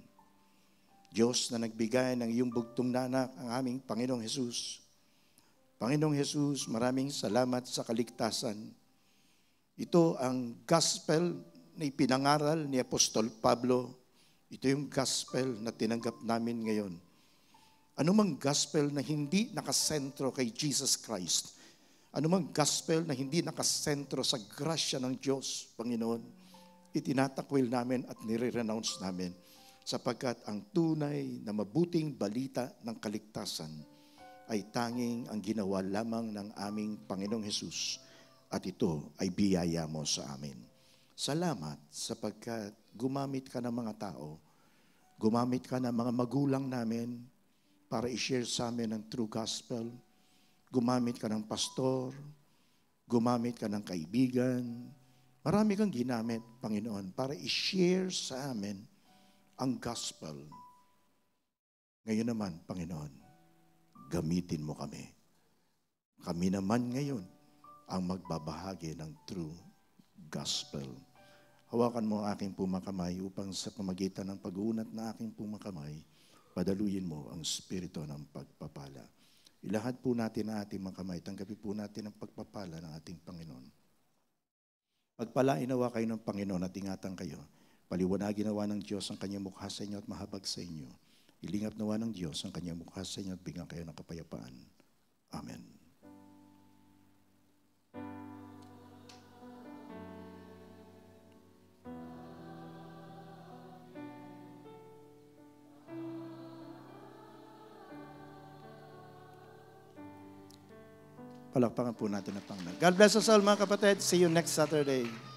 Diyos na nagbigay ng iyong bugtong na anak, ang aming Panginoong Hesus. Panginoong Hesus, maraming salamat sa kaligtasan. Ito ang gospel na ipinangaral ni Apostol Pablo. Ito yung gospel na tinanggap namin ngayon. Anumang gospel na hindi nakasentro kay Jesus Christ, anumang gospel na hindi nakasentro sa grasya ng Diyos, Panginoon, itinatakwil namin at nire-renounce namin sapagkat ang tunay na mabuting balita ng kaligtasan ay tanging ang ginawa lamang ng aming Panginoong Hesus at ito ay biyaya mo sa amin. Salamat sapagkat gumamit ka ng mga tao, gumamit ka ng mga magulang namin para i-share sa amin ang true gospel, gumamit ka ng pastor, gumamit ka ng kaibigan, marami kang ginamit, Panginoon, para i-share sa amin ang gospel. Ngayon naman, Panginoon, gamitin mo kami. Kami naman ngayon ang magbabahagi ng true gospel. Hawakan mo ang aking pumakamay upang sa pamagitan ng pag-uunat na aking pumakamay, padaluyin mo ang spirito ng pagpapala. Ilahad po natin ang ating mga kamay. Tanggapin po natin ang pagpapala ng ating Panginoon. Pagpalain nawa kayo ng Panginoon at ingatan kayo. Paliwanagin nawa ng Diyos ang kanyang mukha sa inyo at mahabag sa inyo. Ilingap nawa ng Diyos ang kanyang mukha sa inyo at bigyan kayo ng kapayapaan. Amen. Palakpakan po natin ang Panginoon. God bless us all, mga kapatid. See you next Saturday.